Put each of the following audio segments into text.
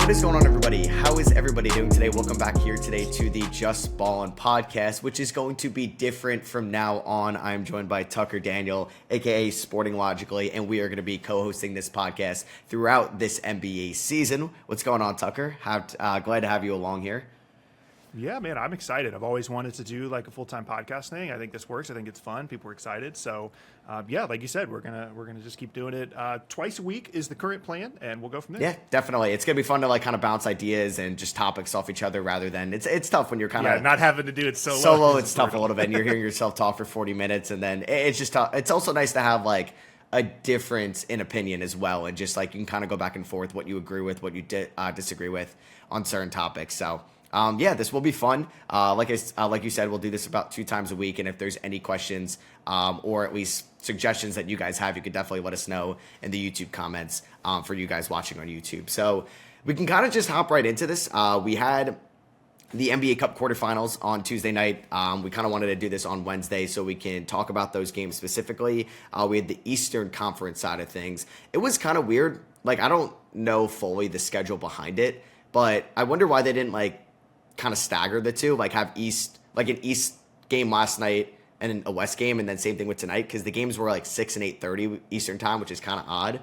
What is going on, everybody? How is everybody doing today? Welcome back here today to the JustBallin Podcast, which is going to be different from now on. I'm joined by Tucker Daniel, aka Sporting Logically, and we are going to be co-hosting this podcast throughout this NBA season. What's going on, Tucker? Glad to have you along here. Yeah, man, I'm excited. I've always wanted to do like a full-time podcast thing. I think this works. I think it's fun. People are excited. So, yeah, like you said, we're gonna just keep doing it. Twice a week is the current plan, and we'll go from there. Yeah, definitely. It's gonna be fun to like kind of bounce ideas and just topics off each other rather than it's tough when you're kind of not having to do it solo. Solo, it's tough a little bit. And you're hearing yourself talk for 40 minutes, and then it's just tough. It's also nice to have like a difference in opinion as well, and just like you can kind of go back and forth what you agree with, what you disagree with on certain topics. So. Yeah, this will be fun. Like you said, we'll do this about 2 times a week. And if there's any questions or at least suggestions that you guys have, you could definitely let us know in the YouTube comments for you guys watching on YouTube. So we can kind of just hop right into this. We had the NBA Cup quarterfinals on Tuesday night. We kind of wanted to do this on Wednesday so we can talk about those games specifically. We had the Eastern Conference side of things. It was kind of weird. Like, I don't know fully the schedule behind it, but I wonder why they didn't like kind of stagger the two, like have an East game last night and a West game, and then same thing with tonight, because the games were like 6 and 8:30 Eastern time, which is kind of odd.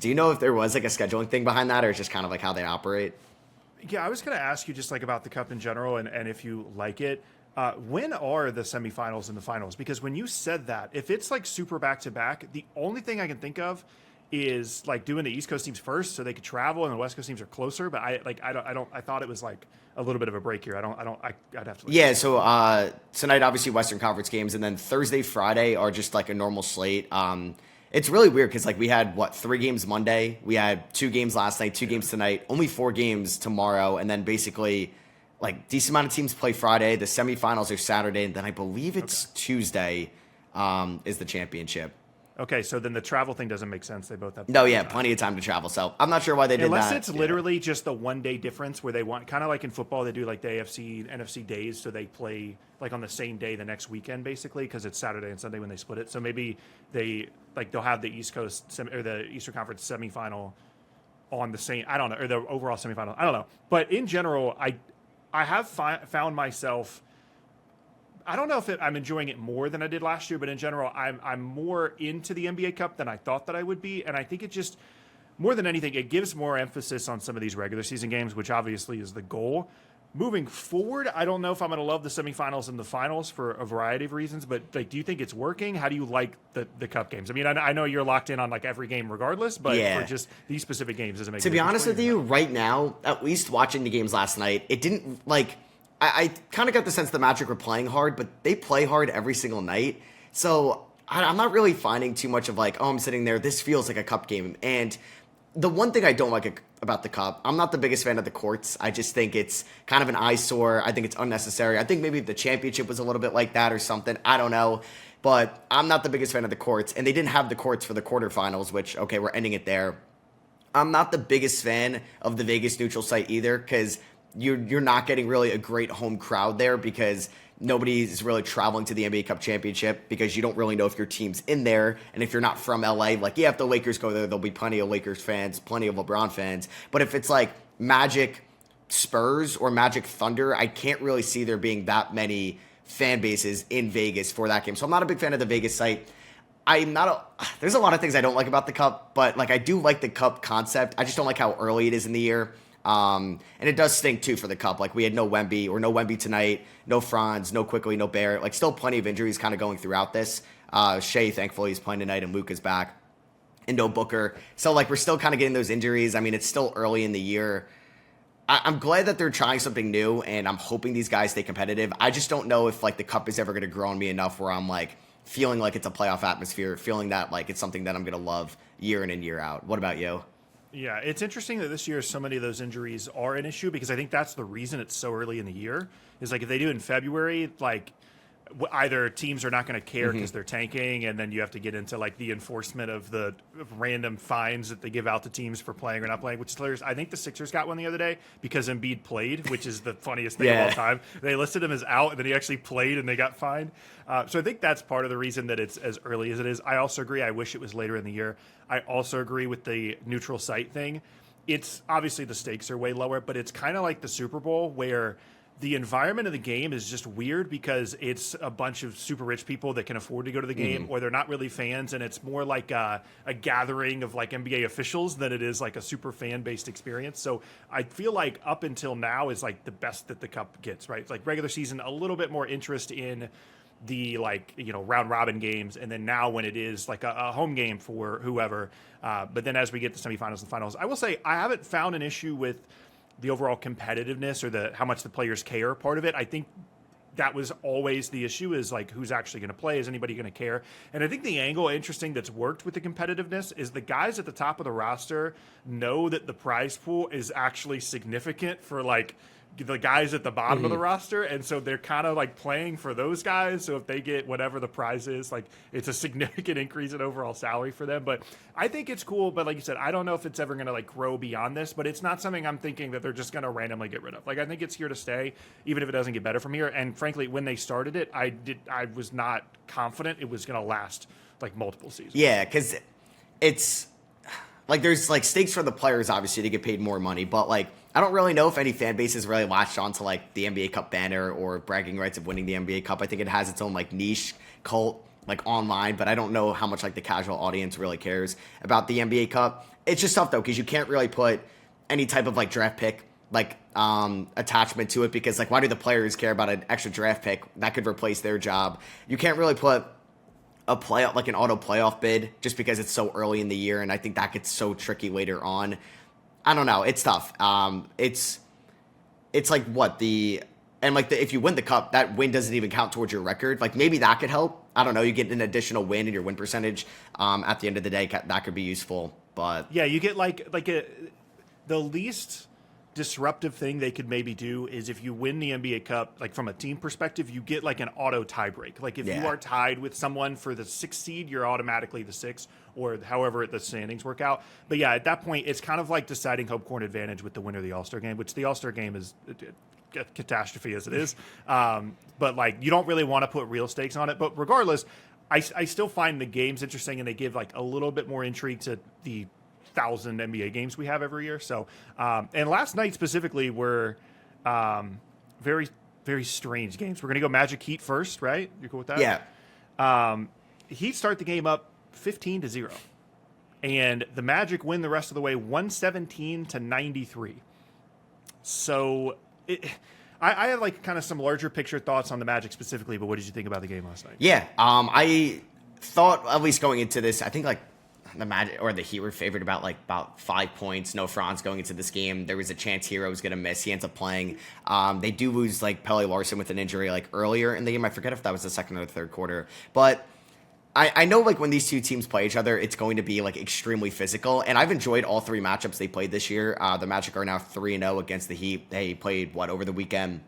Do you know if there was like a scheduling thing behind that, or it's just kind of like how they operate? Yeah, I was going to ask you just like about the Cup in general and if you like it. When are the semifinals and the finals? Because when you said that, if it's like super back-to-back, the only thing I can think of is like doing the East Coast teams first so they could travel and the West Coast teams are closer. But I thought it was like a little bit of a break here. I'd have to. Yeah. So tonight, obviously Western Conference games, and then Thursday, Friday are just like a normal slate. It's really weird because like we had 3 games Monday, we had 2 games last night, 2 games tonight, only 4 games tomorrow, and then basically like decent amount of teams play Friday. The semifinals are Saturday, and then I believe it's Tuesday is the championship. Okay, so then the travel thing doesn't make sense. They both have plenty of time to travel. So I'm not sure why they did that. Unless it's literally just the 1 day difference where they want, kind of like in football, they do like the AFC, NFC days, so they play like on the same day the next weekend, basically, because it's Saturday and Sunday when they split it. So maybe they'll have the East Coast or the Eastern Conference semifinal on the same. I don't know, or the overall semifinal. I don't know, but in general, I have found myself. I don't know if I'm enjoying it more than I did last year, but in general, I'm more into the NBA Cup than I thought that I would be. And I think it just, more than anything, it gives more emphasis on some of these regular season games, which obviously is the goal. Moving forward, I don't know if I'm going to love the semifinals and the finals for a variety of reasons, but like, do you think it's working? How do you like the Cup games? I mean, I know you're locked in on like every game regardless, but for just these specific games, does it make to be honest with you, right now, at least watching the games last night, it didn't like. I kind of got the sense the Magic were playing hard, but they play hard every single night. So I'm not really finding too much of like, oh, I'm sitting there, this feels like a Cup game. And the one thing I don't like about the Cup, I'm not the biggest fan of the courts. I just think it's kind of an eyesore. I think it's unnecessary. I think maybe the championship was a little bit like that or something. I don't know. But I'm not the biggest fan of the courts. And they didn't have the courts for the quarterfinals, which, okay, we're ending it there. I'm not the biggest fan of the Vegas neutral site either, because you're not getting really a great home crowd there because nobody's really traveling to the NBA Cup Championship because you don't really know if your team's in there. And if you're not from LA, like, yeah, if the Lakers go there, there'll be plenty of Lakers fans, plenty of LeBron fans. But if it's like Magic Spurs or Magic Thunder, I can't really see there being that many fan bases in Vegas for that game. So I'm not a big fan of the Vegas site. There's a lot of things I don't like about the Cup, but like I do like the Cup concept. I just don't like how early it is in the year. And it does stink too for the Cup. Like we had no Wemby tonight, no Franz, no Quickly, no Barrett. Like still plenty of injuries kind of going throughout this. Shea, thankfully, he's playing tonight, and Luke is back, and no Booker. So like we're still kind of getting those injuries. I mean, it's still early in the year. I'm glad that they're trying something new, and I'm hoping these guys stay competitive. I just don't know if like the Cup is ever going to grow on me enough where I'm like feeling like it's a playoff atmosphere, feeling that like it's something that I'm going to love year in and year out. What about you? Yeah, it's interesting that this year so many of those injuries are an issue because I think that's the reason it's so early in the year. Is like if they do it in February, like either teams are not going to care because they're tanking, and then you have to get into like the enforcement of the random fines that they give out to teams for playing or not playing, which is hilarious. I think the Sixers got one the other day because Embiid played, which is the funniest thing of all time. They listed him as out, and then he actually played, and they got fined. So I think that's part of the reason that it's as early as it is. I also agree. I wish it was later in the year. I also agree with the neutral site thing. it's obviously the stakes are way lower, but it's kind of like the Super Bowl where the environment of the game is just weird because it's a bunch of super rich people that can afford to go to the game, or they're not really fans, and it's more like a gathering of like NBA officials than it is like a super fan based experience. So I feel like up until now is like the best that the Cup gets, right? It's like regular season, a little bit more interest in the round robin games, and then now when it is like a home game for whoever, but then as we get to semifinals and finals, I will say I haven't found an issue with the overall competitiveness or how much the players care part of it. I think that was always the issue, is like who's actually going to play, is anybody going to care? And I think the angle interesting that's worked with the competitiveness is the guys at the top of the roster know that the prize pool is actually significant for like the guys at the bottom of the roster, and so they're kind of like playing for those guys. So if they get whatever the prize is, like it's a significant increase in overall salary for them. But I think it's cool. But like you said, I don't know if it's ever going to like grow beyond this. But it's not something I'm thinking that they're just going to randomly get rid of. Like I think it's here to stay, even if it doesn't get better from here. And frankly, when they started it, I was not confident it was going to last like multiple seasons. Yeah, because it's like there's like stakes for the players obviously to get paid more money, but like I don't really know if any fan base has really latched on to like the NBA Cup banner or bragging rights of winning the NBA Cup. I think it has its own like niche cult like online, but I don't know how much like the casual audience really cares about the NBA Cup. It's just tough though, because you can't really put any type of like draft pick like attachment to it, because like why do the players care about an extra draft pick that could replace their job? You can't really put a playoff, like an auto playoff bid, just because it's so early in the year, and I think that gets so tricky later on. I don't know. It's tough. It's like what if you win the cup, that win doesn't even count towards your record. Like maybe that could help. I don't know. You get an additional win in your win percentage. At the end of the day, that could be useful. But yeah, you get the least disruptive thing they could maybe do is if you win the NBA Cup, like from a team perspective, you get like an auto tiebreak. Like if you are tied with someone for the 6th seed, you're automatically the 6th, or however the standings work out. But yeah, at that point, it's kind of like deciding home court advantage with the winner of the All-Star game, which the All-Star game is a catastrophe as it is. But like you don't really want to put real stakes on it. But regardless, I still find the games interesting, and they give like a little bit more intrigue to the 1,000 NBA games we have every year. So, and last night specifically were very, very strange games. We're going to go Magic Heat first, right? You cool with that? Yeah. Heat start the game up 15-0, and the Magic win the rest of the way 117-93. So I have like kind of some larger picture thoughts on the Magic specifically, but what did you think about the game last night? Yeah. I thought, at least going into this, I think like the Magic or the Heat were favored about 5 points. No Franz going into this game. There was a chance Hero was going to miss. He ends up playing. They do lose like Pelle Larsson with an injury like earlier in the game. I forget if that was the second or the third quarter. But I know like when these two teams play each other, it's going to be like extremely physical. And I've enjoyed all three matchups they played this year. The Magic are now 3-0 against the Heat. They played over the weekend?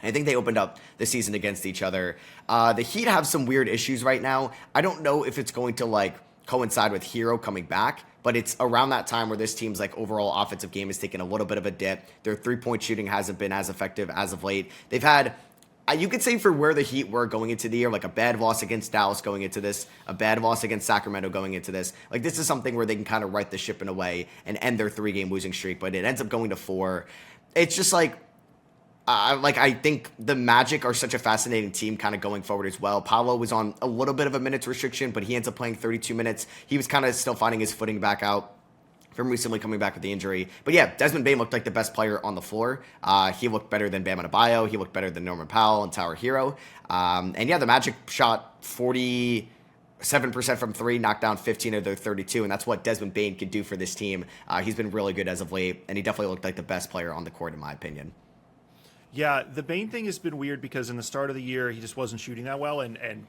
I think they opened up the season against each other. The Heat have some weird issues right now. I don't know if it's going to like coincide with Hero coming back, but it's around that time where this team's like overall offensive game has taken a little bit of a dip. Their 3-point shooting hasn't been as effective as of late. They've had, you could say, for where the Heat were going into the year, like a bad loss against Dallas going into this, a bad loss against Sacramento going into this. Like this is something where they can kind of right the ship in a way and end their 3-game losing streak, but it ends up going to 4. It's just like, I think the Magic are such a fascinating team kind of going forward as well. Paolo was on a little bit of a minutes restriction, but he ends up playing 32 minutes. He was kind of still finding his footing back out from recently coming back with the injury. But yeah, Desmond Bane looked like the best player on the floor. He looked better than Bam Adebayo. He looked better than Norman Powell and Tyler Hero. And yeah, the Magic shot 47% from 3, knocked down 15 of their 32, and that's what Desmond Bane could do for this team. He's been really good as of late, and he definitely looked like the best player on the court in my opinion. Yeah, the Bane thing has been weird because in the start of the year, he just wasn't shooting that well. And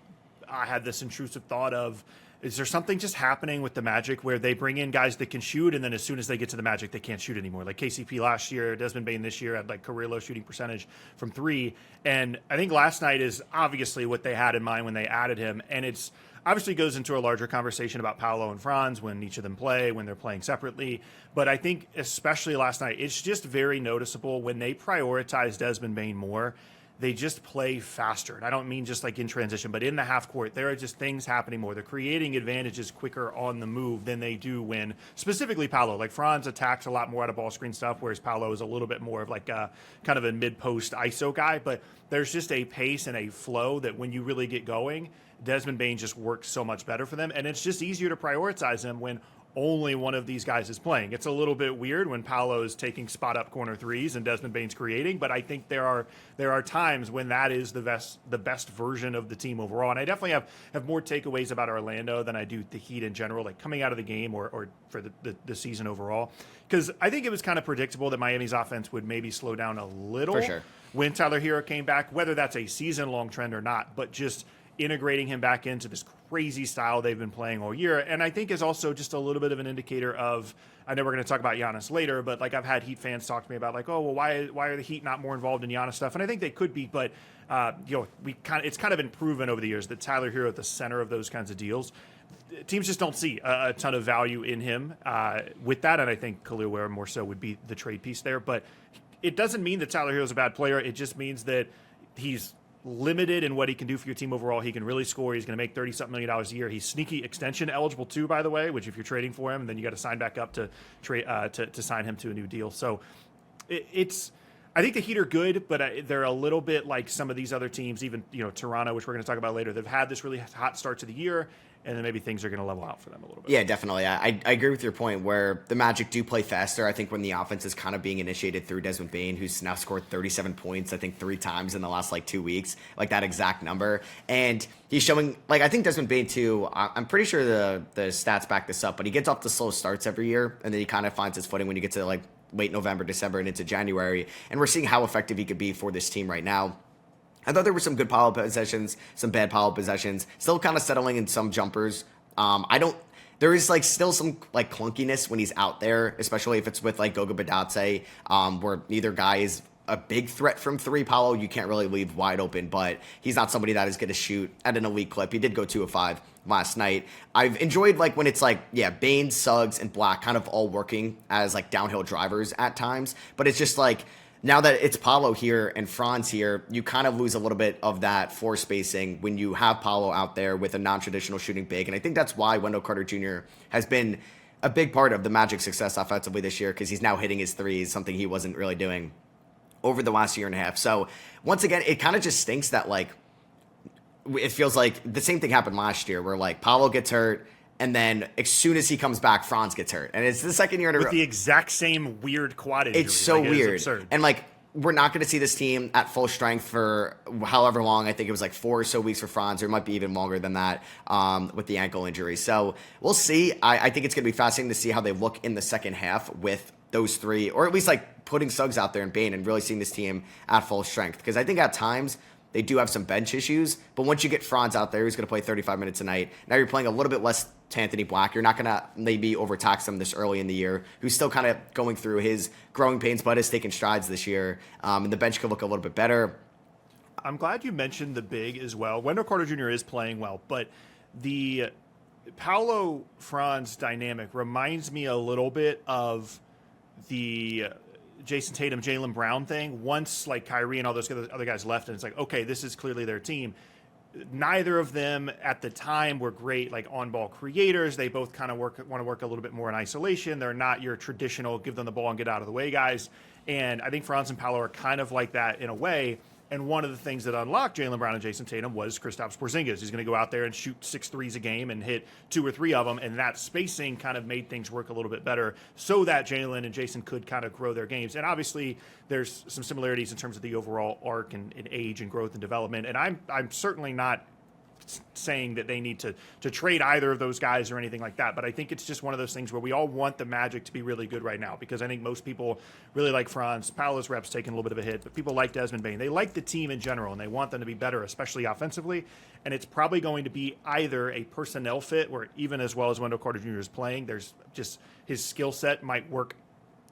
I had this intrusive thought of, is there something just happening with the Magic where they bring in guys that can shoot, and then as soon as they get to the Magic, they can't shoot anymore? Like KCP last year, Desmond Bane this year had like career low shooting percentage from 3. And I think last night is obviously what they had in mind when they added him. And it's obviously goes into a larger conversation about Paolo and Franz when each of them play, when they're playing separately. But I think especially last night, it's just very noticeable when they prioritize Desmond Bane more, they just play faster. And I don't mean just like in transition, but in the half court, there are just things happening more. They're creating advantages quicker on the move than they do when specifically Paolo. Like Franz attacks a lot more out of ball screen stuff, whereas Paolo is a little bit more of like a kind of a mid-post ISO guy. But there's just a pace and a flow that when you really get going, Desmond Bane just works so much better for them. And it's just easier to prioritize him when only one of these guys is playing. It's a little bit weird when Paolo is taking spot up corner threes and Desmond Bane's creating, but I think there are times when that is the best version of the team overall. And I definitely have more takeaways about Orlando than I do the Heat in general, like coming out of the game or for the season overall. Because I think it was kind of predictable that Miami's offense would maybe slow down a little For sure. when Tyler Hero came back, whether that's a season-long trend or not, but just integrating him back into this crazy style they've been playing all year. And I think is also just a little bit of an indicator of, I know we're going to talk about Giannis later, but like I've had Heat fans talk to me about like, oh, well, why are the Heat not more involved in Giannis stuff? And I think they could be, but it's kind of been proven over the years that Tyler Hero at the center of those kinds of deals, teams just don't see a ton of value in him with that. And I think Khalil Ware more so would be the trade piece there. But it doesn't mean that Tyler Hero is a bad player. It just means that he's limited in what he can do for your team overall. He can really score. He's going to make $30-something million a year. He's sneaky extension eligible too, by the way, which if you're trading for him, then you got to sign back up to sign him to a new deal. So I think the Heat are good, but they're a little bit like some of these other teams, even Toronto, which we're going to talk about later. They've had this really hot start to the year, and then maybe things are going to level out for them a little bit. Yeah, definitely. I agree with your point where the Magic do play faster. I think when the offense is kind of being initiated through Desmond Bane, who's now scored 37 points, I think 3 times in the last 2 weeks, like that exact number. And he's showing, I think Desmond Bane too, I'm pretty sure the stats back this up, but he gets off the slow starts every year, and then he kind of finds his footing when you get to late November, December, and into January. And we're seeing how effective he could be for this team right now. I thought there were some good Paolo possessions, some bad Paolo possessions, still kind of settling in some jumpers. There is still some clunkiness when he's out there, especially if it's with Goga Badatse, where neither guy is a big threat from three. Paolo, you can't really leave wide open, but he's not somebody that is going to shoot at an elite clip. He did go 2 of 5 last night. I've enjoyed when it's Bane, Suggs, and Black kind of all working as downhill drivers at times, but it's just now that it's Paolo here and Franz here, you kind of lose a little bit of that floor spacing when you have Paolo out there with a non-traditional shooting big. And I think that's why Wendell Carter Jr. has been a big part of the Magic's success offensively this year, because he's now hitting his threes, something he wasn't really doing over the last year and a half. So once again, it kind of just stinks that it feels like the same thing happened last year where Paolo gets hurt, and then as soon as he comes back, Franz gets hurt. And it's the second year in a row. With the exact same weird quad injury. It's so weird. It's absurd. And we're not going to see this team at full strength for however long. I think it was 4 or so weeks for Franz, or it might be even longer than that with the ankle injury. So we'll see. I think it's going to be fascinating to see how they look in the second half with those three, or at least putting Suggs out there and Bane and really seeing this team at full strength. Because I think at times they do have some bench issues, but once you get Franz out there, who's going to play 35 minutes a night, now you're playing a little bit less to Anthony Black. You're not going to maybe overtax him this early in the year, who's still kind of going through his growing pains, but is taking strides this year. And the bench could look a little bit better. I'm glad you mentioned the big as well. Wendell Carter Jr. is playing well, but the Paolo-Franz dynamic reminds me a little bit of the Jason Tatum, Jaylen Brown thing. Once Kyrie and all those other guys left, and it's okay, this is clearly their team. Neither of them at the time were great on-ball creators. They both kind of want to work a little bit more in isolation. They're not your traditional give them the ball and get out of the way guys. And I think Franz and Paolo are kind of like that in a way. And one of the things that unlocked Jaylen Brown and Jason Tatum was Kristaps Porzingis. He's going to go out there and shoot 6 threes a game and hit 2 or 3 of them, and that spacing kind of made things work a little bit better so that Jaylen and Jason could kind of grow their games. And obviously, there's some similarities in terms of the overall arc and age and growth and development. And I'm certainly not saying that they need to trade either of those guys or anything like that, but I think it's just one of those things where we all want the Magic to be really good right now, because I think most people really like Franz. Paolo's reps taking a little bit of a hit, but people like Desmond Bane. They like the team in general, and they want them to be better, especially offensively, and it's probably going to be either a personnel fit where even as well as Wendell Carter Jr. is playing, there's just his skill set might work.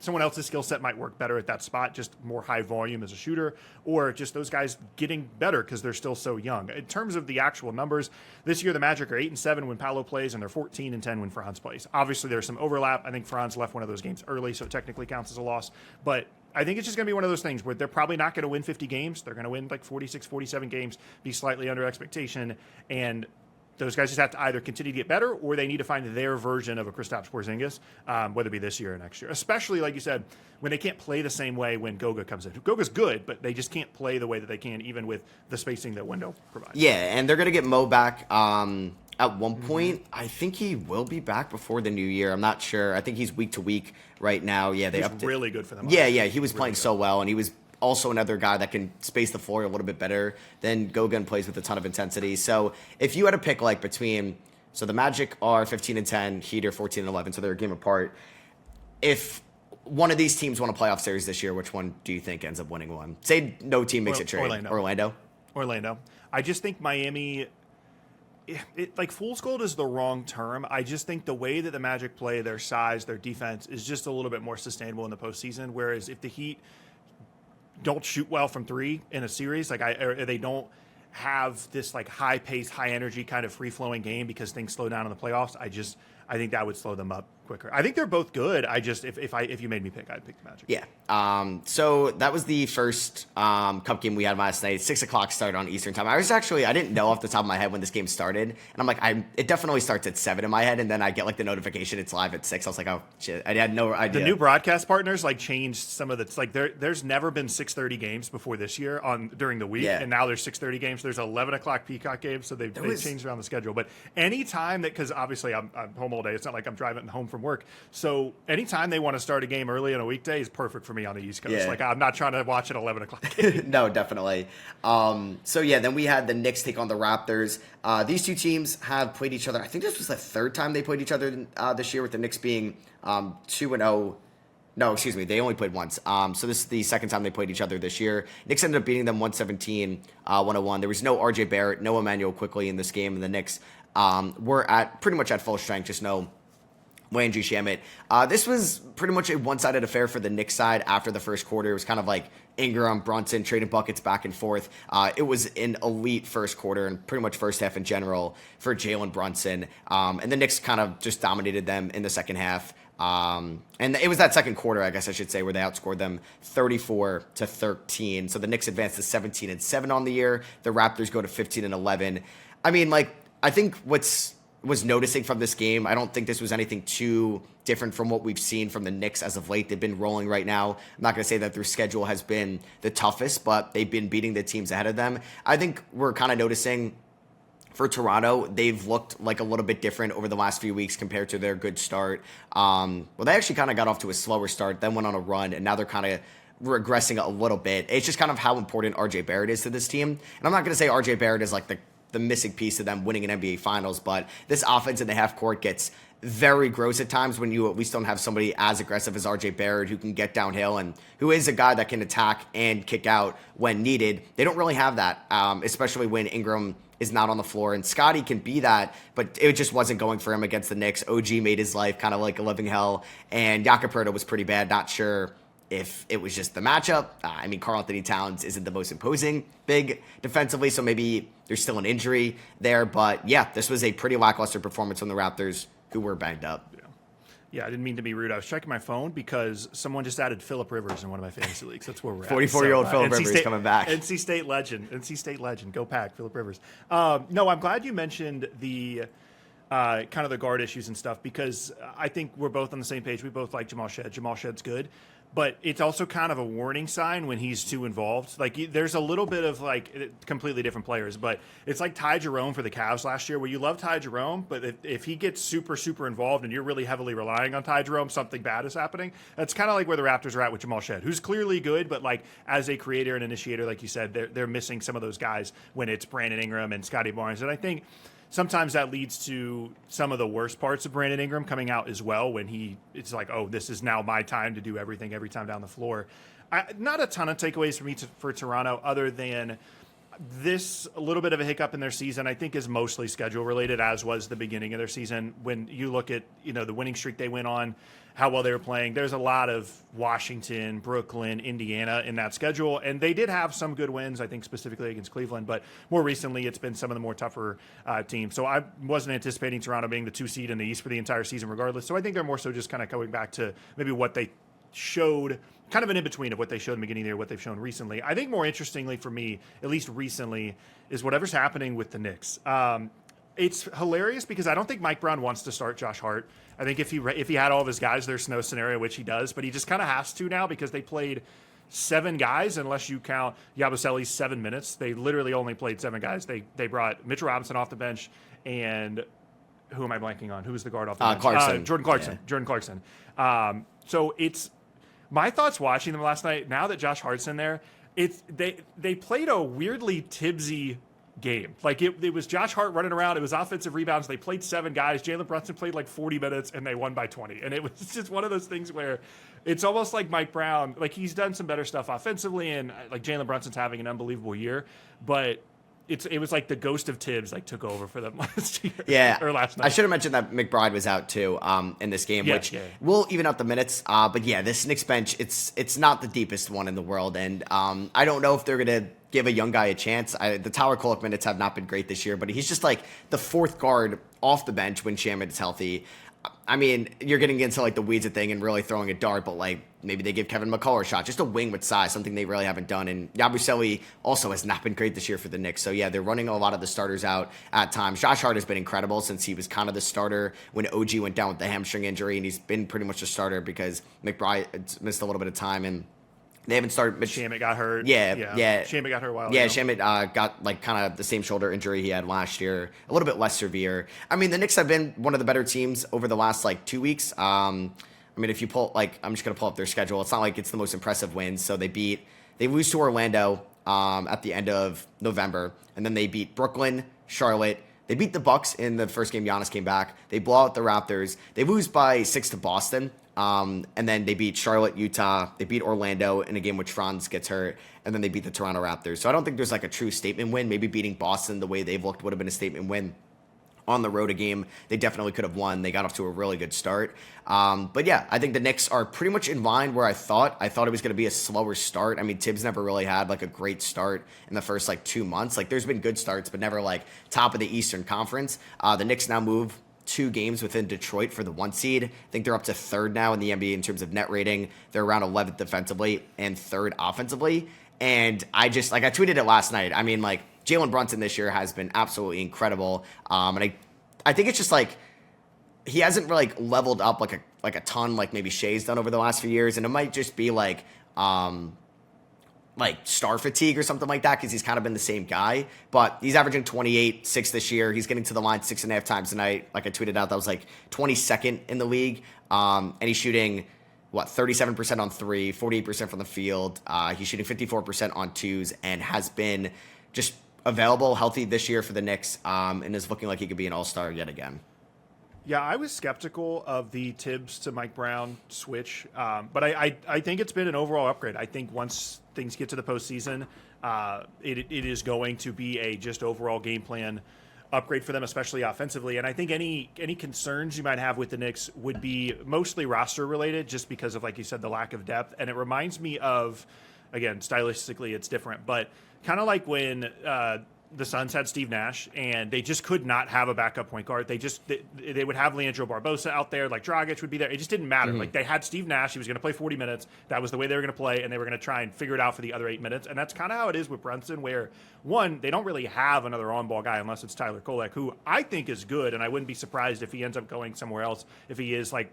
Someone else's skill set might work better at that spot, just more high volume as a shooter, or just those guys getting better because they're still so young. In terms of the actual numbers, this year the Magic are 8-7 when Paolo plays, and they're 14-10 when Franz plays. Obviously, there's some overlap. I think Franz left one of those games early, so it technically counts as a loss. But I think it's just going to be one of those things where they're probably not going to win 50 games. They're going to win like 46, 47 games, be slightly under expectation. And those guys just have to either continue to get better or they need to find their version of a Kristaps Porzingis, whether it be this year or next year. Especially, like you said, when they can't play the same way when Goga comes in. Goga's good, but they just can't play the way that they can, even with the spacing that Wendell provides. Yeah, and they're going to get Mo back at one point. I think he will be back before the new year. I'm not sure. I think he's week to week right now. Yeah, He's really good for them. Yeah, he was playing so well, and he was also another guy that can space the floor a little bit better than Goga, plays with a ton of intensity. So if you had to pick like between, so the Magic are 15-10, Heat are 14-11, so they're a game apart. If one of these teams won a playoff series this year, which one do you think ends up winning one? Say no team makes a trade. Orlando. I just think Miami, like fool's gold is the wrong term. I just think the way that the Magic play, their size, their defense is just a little bit more sustainable in the postseason. Whereas if the Heat don't shoot well from three in a series, or they don't have this like high pace, high energy kind of free flowing game because things slow down in the playoffs, I think that would slow them up quicker. I think they're both good. I just if you made me pick, I'd pick the Magic. Yeah. So that was the first cup game we had last night. 6:00 start on Eastern time. I didn't know off the top of my head when this game started, and I'm like, it definitely starts at 7 in my head, and then I get like the notification it's live at 6. I was like, oh shit, I had no idea. The new broadcast partners like changed some of the like there's never been 6:30 games before this year during the week, and now there's 6:30 games. There's 11 o'clock Peacock games, so they've changed around the schedule. But anytime that, because obviously I'm home all day, it's not like I'm driving home from work. So anytime they want to start a game early on a weekday is perfect for me on the East Coast. Yeah. Like I'm not trying to watch an 11 o'clock game. No, definitely. Then we had the Knicks take on the Raptors. These two teams have played each other. I think this was the third time they played each other this year, with the Knicks being 2-0. No, excuse me. They only played once. So this is the second time they played each other this year. Knicks ended up beating them 117-101. There was no RJ Barrett, no Emmanuel Quickly in this game, and the Knicks were pretty much at full strength. Just no Landry Shamet. This was pretty much a one-sided affair for the Knicks side after the first quarter. It was kind of like Ingram, Brunson trading buckets back and forth. It was an elite first quarter and pretty much first half in general for Jalen Brunson. And the Knicks kind of just dominated them in the second half. And it was that second quarter, I guess I should say, where they outscored them 34-13. So the Knicks advanced to 17-7 on the year. The Raptors go to 15-11. I mean, like, I think was noticing from this game, I don't think this was anything too different from what we've seen from the Knicks as of late. They've been rolling right now. I'm not going to say that their schedule has been the toughest, but they've been beating the teams ahead of them. I think we're kind of noticing for Toronto, they've looked like a little bit different over the last few weeks compared to their good start. They actually kind of got off to a slower start, then went on a run, and now they're kind of regressing a little bit. It's just kind of how important RJ Barrett is to this team. And I'm not going to say RJ Barrett is like the missing piece of them winning an NBA Finals, but this offense in the half court gets very gross at times when you at least don't have somebody as aggressive as RJ Barrett who can get downhill and who is a guy that can attack and kick out when needed. They don't really have that, especially when Ingram is not on the floor, and Scotty can be that, but it just wasn't going for him against the Knicks. OG made his life kind of like a living hell, and Jakob Poeltl was pretty bad. Not sure if it was just the matchup. Karl Anthony Towns isn't the most imposing big defensively, so maybe there's still an injury there. But yeah, this was a pretty lackluster performance from the Raptors, who were banged up. Yeah, I didn't mean to be rude. I was checking my phone because someone just added Phillip Rivers in one of my fantasy leagues. That's where we're at. 44-year-old Phillip Rivers coming back. NC State legend. Go Pack, Phillip Rivers. No, I'm glad you mentioned the kind of the guard issues and stuff, because I think we're both on the same page. We both like Jamal Shed. Jamal Shed's good. But it's also kind of a warning sign when he's too involved. Like, there's a little bit of, like, completely different players. But it's like Ty Jerome for the Cavs last year, where you love Ty Jerome, but if he gets super, super involved and you're really heavily relying on Ty Jerome, something bad is happening. That's kind of like where the Raptors are at with Jamal Shed, who's clearly good, but, like, as a creator and initiator, like you said, they're missing some of those guys when it's Brandon Ingram and Scotty Barnes. And I think sometimes that leads to some of the worst parts of Brandon Ingram coming out as well, when it's like, oh, this is now my time to do everything every time down the floor. Not a ton of takeaways for me for Toronto, other than this a little bit of a hiccup in their season, I think, is mostly schedule related, as was the beginning of their season. When you look at, the winning streak they went on, how well they were playing, there's a lot of Washington, Brooklyn, Indiana in that schedule. And they did have some good wins, I think, specifically against Cleveland. But more recently, it's been some of the more tougher teams. So I wasn't anticipating Toronto being the 2 seed in the East for the entire season regardless. So I think they're more so just kind of going back to maybe what they showed kind of an in-between of what they showed in the beginning of the year, what they've shown recently. I think more interestingly for me, at least recently, is whatever's happening with the Knicks. It's hilarious because I don't think Mike Brown wants to start Josh Hart. I think if he had all of his guys, there's no scenario, which he does, but he just kind of has to now because they played 7 guys, unless you count Yabusele's 7 minutes. They literally only played 7 guys. They brought Mitchell Robinson off the bench, and who am I blanking on? Who was the guard off the bench? Clarkson. Jordan Clarkson. Yeah. Jordan Clarkson. So it's my thoughts watching them last night. Now that Josh Hart's in there, they played a weirdly Tibbsy game. Like it was Josh Hart running around. It was offensive rebounds. They played 7 guys. Jalen Brunson played like 40 minutes and they won by 20. And it was just one of those things where it's almost like Mike Brown, like he's done some better stuff offensively and like Jalen Brunson's having an unbelievable year, but it was like the ghost of Tibbs like took over for them last year. Yeah. Or last night. I should have mentioned that McBride was out too in this game, which will even out the minutes. But yeah, this Knicks bench, it's not the deepest one in the world. And I don't know if they're going to give a young guy a chance. The Tyler Kolek minutes have not been great this year, but he's just like the 4th guard off the bench when Shamet is healthy. I mean, you're getting into like the weeds of thing and really throwing a dart, but like maybe they give Kevin McCullough a shot, just a wing with size, something they really haven't done. And Yabusele also has not been great this year for the Knicks. So yeah, they're running a lot of the starters out at times. Josh Hart has been incredible since he was kind of the starter when OG went down with the hamstring injury, and he's been pretty much a starter because McBride missed a little bit of time and they haven't started. Shamet got hurt. Yeah. Shamet got hurt a while Yeah, ago. Shamet got like kind of the same shoulder injury he had last year, a little bit less severe. I mean, the Knicks have been one of the better teams over the last like 2 weeks. I mean, if you pull I'm just gonna pull up their schedule. It's not like it's the most impressive wins. So they lose to Orlando at the end of November, and then they beat Brooklyn, Charlotte. They beat the Bucks in the first game. Giannis came back. They blow out the Raptors. They lose by 6 to Boston. And then they beat Charlotte, Utah. They beat Orlando in a game which Franz gets hurt. And then they beat the Toronto Raptors. So I don't think there's like a true statement win. Maybe beating Boston the way they've looked would have been a statement win. On the road, a game they definitely could have won. They got off to a really good start. But yeah, I think the Knicks are pretty much in line where I thought. I thought it was going to be a slower start. I mean, Tibbs never really had like a great start in the first like 2 months. Like there's been good starts, but never like top of the Eastern Conference. The Knicks now move 2 games within Detroit for the 1 seed. I think they're up to 3rd now in the NBA in terms of net rating. They're around 11th defensively and 3rd offensively. And I tweeted it last night. I mean, like Jalen Brunson this year has been absolutely incredible. And I think it's just like he hasn't really like leveled up like a ton like maybe Shea's done over the last few years. And it might just be like star fatigue or something like that because he's kind of been the same guy. But he's averaging 28, 6 this year. He's getting to the line 6.5 times a night. Like I tweeted out, that was like 22nd in the league. And he's shooting, 37% on 3, 48% from the field. He's shooting 54% on 2s and has been just available, healthy this year for the Knicks and is looking like he could be an all-star yet again. Yeah, I was skeptical of the Tibbs to Mike Brown switch, but I think it's been an overall upgrade. I think once things get to the postseason, it is going to be a just overall game plan upgrade for them, especially offensively. And I think any concerns you might have with the Knicks would be mostly roster related, just because of, like you said, the lack of depth. And it reminds me of, again, stylistically it's different, but kind of like when the Suns had Steve Nash, and they just could not have a backup point guard. They would have Leandro Barbosa out there, like Dragic would be there. It just didn't matter. Mm-hmm. Like they had Steve Nash, he was going to play 40 minutes. That was the way they were going to play, and they were going to try and figure it out for the other 8 minutes. And that's kind of how it is with Brunson, where one, they don't really have another on-ball guy unless it's Tyler Kolek, who I think is good, and I wouldn't be surprised if he ends up going somewhere else if he has a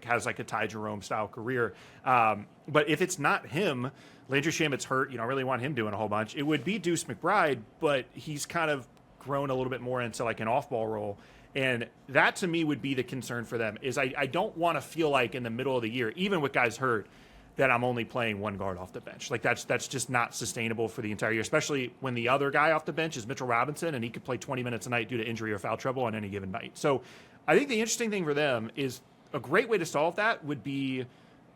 Ty Jerome style career. But if it's not him, Landry Shamet's hurt. You don't really want him doing a whole bunch. It would be Deuce McBride, but he's kind of grown a little bit more into like an off-ball role. And that to me would be the concern for them is I don't want to feel like in the middle of the year, even with guys hurt, that I'm only playing one guard off the bench. Like that's just not sustainable for the entire year, especially when the other guy off the bench is Mitchell Robinson and he could play 20 minutes a night due to injury or foul trouble on any given night. So I think the interesting thing for them is a great way to solve that would be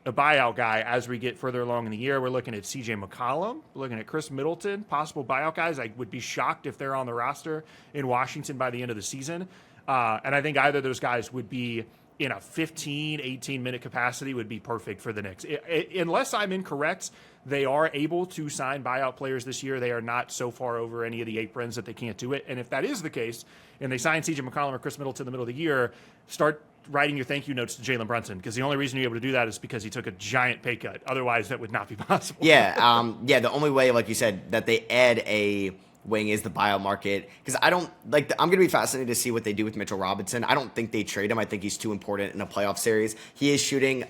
a buyout guy as we get further along in the year. We're looking at CJ McCollum, we're looking at Chris Middleton, possible buyout guys. I would be shocked if they're on the roster in Washington by the end of the season. And I think either of those guys would be in a 15, 18-minute capacity would be perfect for the Knicks. Unless I'm incorrect, they are able to sign buyout players this year. They are not so far over any of the aprons that they can't do it. And if that is the case, and they sign CJ McCollum or Chris Middleton in the middle of the year, start writing your thank you notes to Jalen Brunson, because the only reason you're able to do that is because he took a giant pay cut. Otherwise, that would not be possible. Yeah, the only way, like you said, that they add a wing is the buyout market, because I don't like. I'm gonna be fascinated to see what they do with Mitchell Robinson. I don't think they trade him. I think he's too important in a playoff series. He is shooting.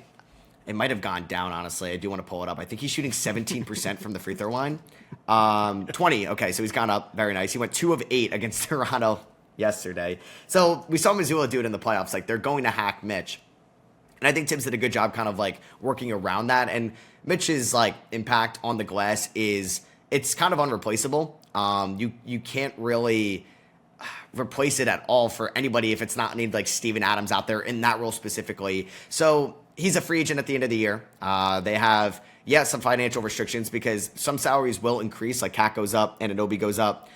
It might have gone down, honestly. I do want to pull it up. I think he's shooting 17% from the free throw line. 20. Okay, so he's gone up. Very nice. He went 2 of 8 against Toronto yesterday. So we saw Missoula do it in the playoffs. Like, they're going to hack Mitch. And I think Tibbs did a good job kind of, like, working around that. And Mitch's, like, impact on the glass it's kind of unreplaceable. You can't really replace it at all for anybody if it's not named, like, Steven Adams out there in that role specifically. So he's a free agent at the end of the year. They have, some financial restrictions because some salaries will increase, like Cat goes up and Anunoby goes up.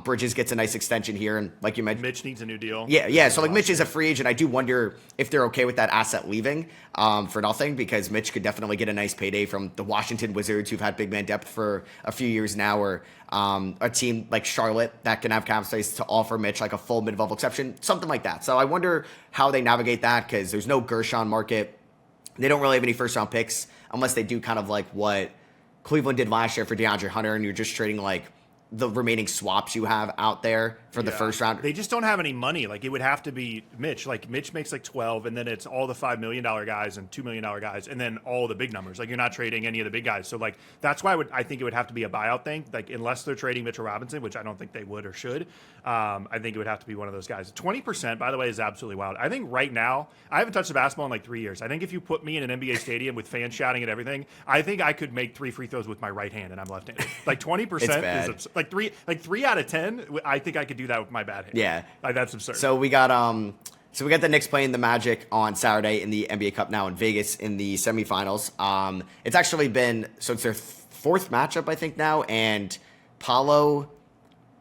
Bridges gets a nice extension here, and like you mentioned, Mitch needs a new deal. Yeah. So like Mitch is a free agent. I do wonder if they're okay with that asset leaving for nothing, because Mitch could definitely get a nice payday from the Washington Wizards, who've had big man depth for a few years now, or a team like Charlotte that can have cap space to offer Mitch like a full mid-level exception, something like that. So I wonder how they navigate that, because there's no Gershon market. They don't really have any first-round picks unless they do kind of like what Cleveland did last year for DeAndre Hunter, and you're just trading like the remaining swaps you have out there for the first round. They just don't have any money. Like, it would have to be Mitch. Like, Mitch makes like 12, and then it's all the $5 million guys and $2 million guys, and then all the big numbers. Like, you're not trading any of the big guys. So, like, that's why I think it would have to be a buyout thing. Like, unless they're trading Mitchell Robinson, which I don't think they would or should, I think it would have to be one of those guys. 20%, by the way, is absolutely wild. I think right now, I haven't touched a basketball in like 3 years. I think if you put me in an NBA stadium with fans shouting and everything, I think I could make 3 free throws with my right hand, and I'm left-handed. Like, 20% is like three out of 10. I think I could do that with my bad hand. Yeah, like, that's absurd. So we got the Knicks playing the Magic on Saturday in the NBA Cup now in Vegas in the semifinals. It's actually been it's their 4th matchup, I think, now, and Paolo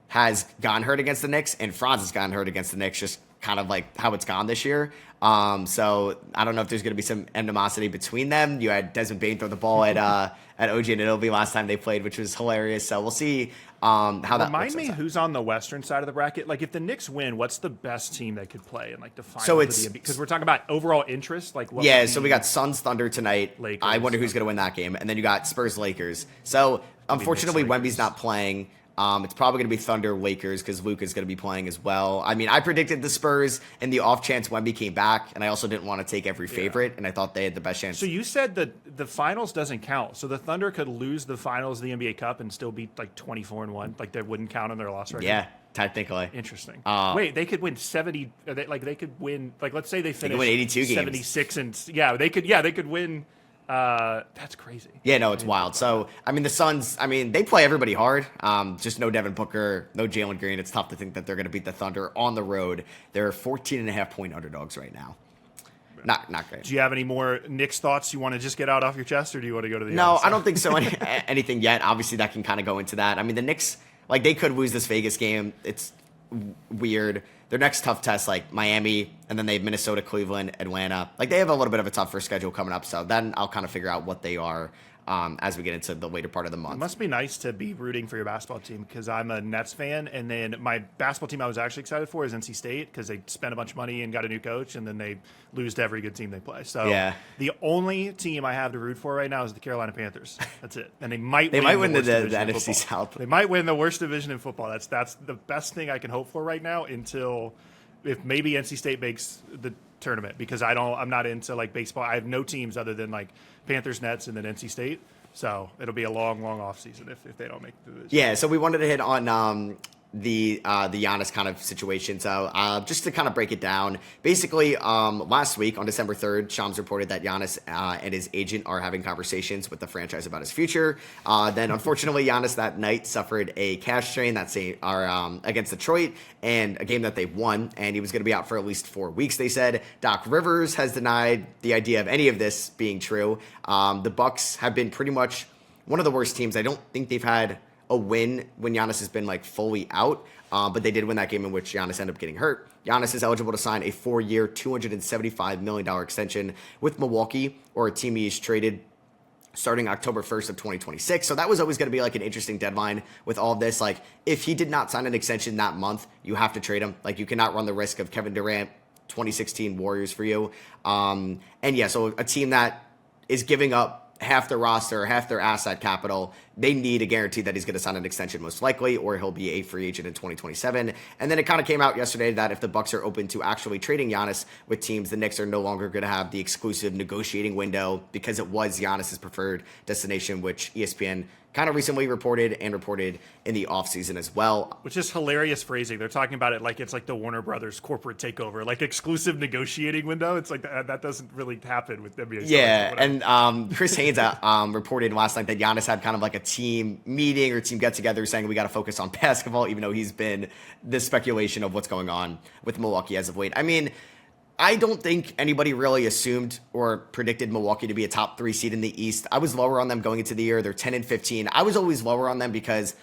has gotten hurt against the Knicks, and Franz has gotten hurt against the Knicks, just kind of like how it's gone this year. So I don't know if there's going to be some animosity between them. You had Desmond Bane throw the ball at OG Anunoby last time they played, which was hilarious. So we'll see how that. Remind me who's on the Western side of the bracket. Like, if the Knicks win, what's the best team they could play in like the finals? So it's because we're talking about overall interest. Like, so we got Suns Thunder tonight. Lakers. I wonder who's going to win that game, and then you got Spurs Lakers. So unfortunately, Wemby's not playing. It's probably going to be Thunder Lakers because Luke is going to be playing as well. I mean, I predicted the Spurs in the off chance Wemby came back, and I also didn't want to take every favorite, and I thought they had the best chance. So you said that the finals doesn't count. So the Thunder could lose the finals of the NBA Cup and still be like 24-1. Like, they wouldn't count on their loss record. Yeah, technically. Interesting. Wait, they could win 70. They could win. Like, let's say they finish win 82 games. 76, and they could win. That's crazy. Yeah, no, it's wild. So, I mean, the Suns, they play everybody hard. Just no Devin Booker, no Jalen Green. It's tough to think that they're going to beat the Thunder on the road. They're 14.5-point underdogs right now. Not great. Do you have any more Knicks thoughts you want to just get out off your chest, or do you want to go to the No, I don't think so. Anything yet. Obviously, that can kind of go into that. I mean, the Knicks, like, they could lose this Vegas game. It's weird. Their next tough test, like Miami, and then they have Minnesota, Cleveland, Atlanta. Like, they have a little bit of a tougher schedule coming up. So then I'll kind of figure out what they are as we get into the later part of the month. It must be nice to be rooting for your basketball team, because I'm a Nets fan, and then my basketball team I was actually excited for is NC State, because they spent a bunch of money and got a new coach, and then they lose to every good team they play. So the only team I have to root for right now is the Carolina Panthers. That's it. And they might win the NFC South. They might win the worst division in football. That's the best thing I can hope for right now, until if maybe NC State makes the tournament, because I'm not into like baseball. I have no teams other than like Panthers, Nets, and then NC State. So it'll be a long off season if they don't make the division. Yeah, so we wanted to hit on the Giannis kind of situation. So just to kind of break it down, basically last week on December 3rd, Shams reported that Giannis and his agent are having conversations with the franchise about his future. Then unfortunately, Giannis that night suffered a cash strain against Detroit, and a game that they won, and he was going to be out for at least 4 weeks, they said. Doc Rivers has denied the idea of any of this being true. The Bucks have been pretty much one of the worst teams. I don't think they've had a win when Giannis has been like fully out, but they did win that game in which Giannis ended up getting hurt. Giannis is eligible to sign a 4-year, $275 million extension with Milwaukee, or a team he's traded starting October 1st of 2026. So that was always going to be like an interesting deadline with all of this. Like, if he did not sign an extension that month, you have to trade him. Like, you cannot run the risk of Kevin Durant 2016 Warriors for you. And yeah, so a team that is giving up half their roster, half their asset capital, they need a guarantee that he's going to sign an extension most likely, or he'll be a free agent in 2027. And then it kind of came out yesterday that if the Bucks are open to actually trading Giannis with teams, the Knicks are no longer going to have the exclusive negotiating window because it was Giannis's preferred destination, which ESPN kind of recently reported in the offseason as well. Which is hilarious phrasing. They're talking about it like it's like the Warner Brothers corporate takeover, like exclusive negotiating window. It's like that doesn't really happen with NBA. Yeah, and Chris Haynes reported last night that Giannis had kind of like a team meeting or team get-together saying we got to focus on basketball, even though he's been the speculation of what's going on with Milwaukee as of late. I mean, I don't think anybody really assumed or predicted Milwaukee to be a top 3 seed in the East. I was lower on them going into the year. They're 10-15. I was always lower on them because,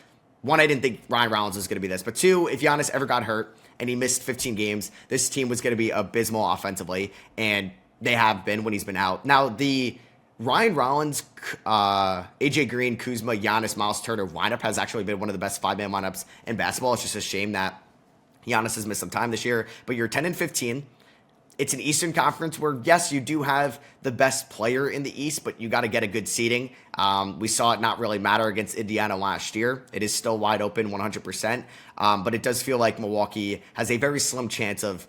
one, I didn't think Ryan Rollins was going to be this. But two, if Giannis ever got hurt and he missed 15 games, this team was going to be abysmal offensively. And they have been when he's been out. Now, the Ryan Rollins, AJ Green, Kuzma, Giannis, Miles Turner lineup has actually been one of the best 5-man lineups in basketball. It's just a shame that Giannis has missed some time this year. But you're 10-15. It's an Eastern Conference where, yes, you do have the best player in the East, but you got to get a good seeding. We saw it not really matter against Indiana last year. It is still wide open 100%, but it does feel like Milwaukee has a very slim chance of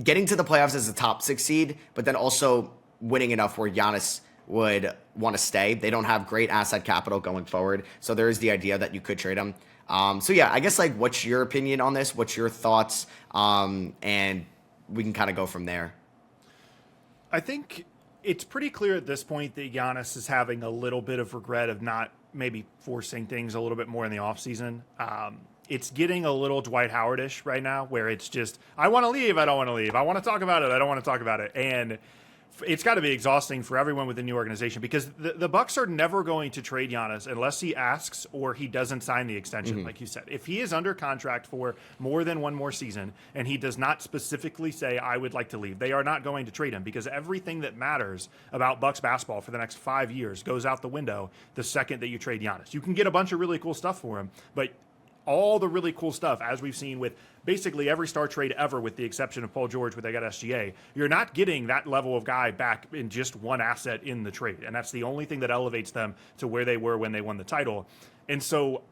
getting to the playoffs as a top 6 seed, but then also winning enough where Giannis would want to stay. They don't have great asset capital going forward, so there is the idea that you could trade him. So yeah, I guess like, what's your opinion on this? What's your thoughts? And we can kind of go from there. I think it's pretty clear at this point that Giannis is having a little bit of regret of not maybe forcing things a little bit more in the offseason. It's getting a little Dwight Howard-ish right now, where it's just, I want to leave, I don't want to leave. I want to talk about it, I don't want to talk about it. And it's got to be exhausting for everyone within the organization, because the Bucks are never going to trade Giannis unless he asks or he doesn't sign the extension, like you said. If he is under contract for more than one more season and he does not specifically say, I would like to leave, they are not going to trade him, because everything that matters about Bucks basketball for the next 5 years goes out the window the second that you trade Giannis. You can get a bunch of really cool stuff for him, but all the really cool stuff, as we've seen with basically every star trade ever, with the exception of Paul George, where they got SGA, you're not getting that level of guy back in just one asset in the trade. And that's the only thing that elevates them to where they were when they won the title. And so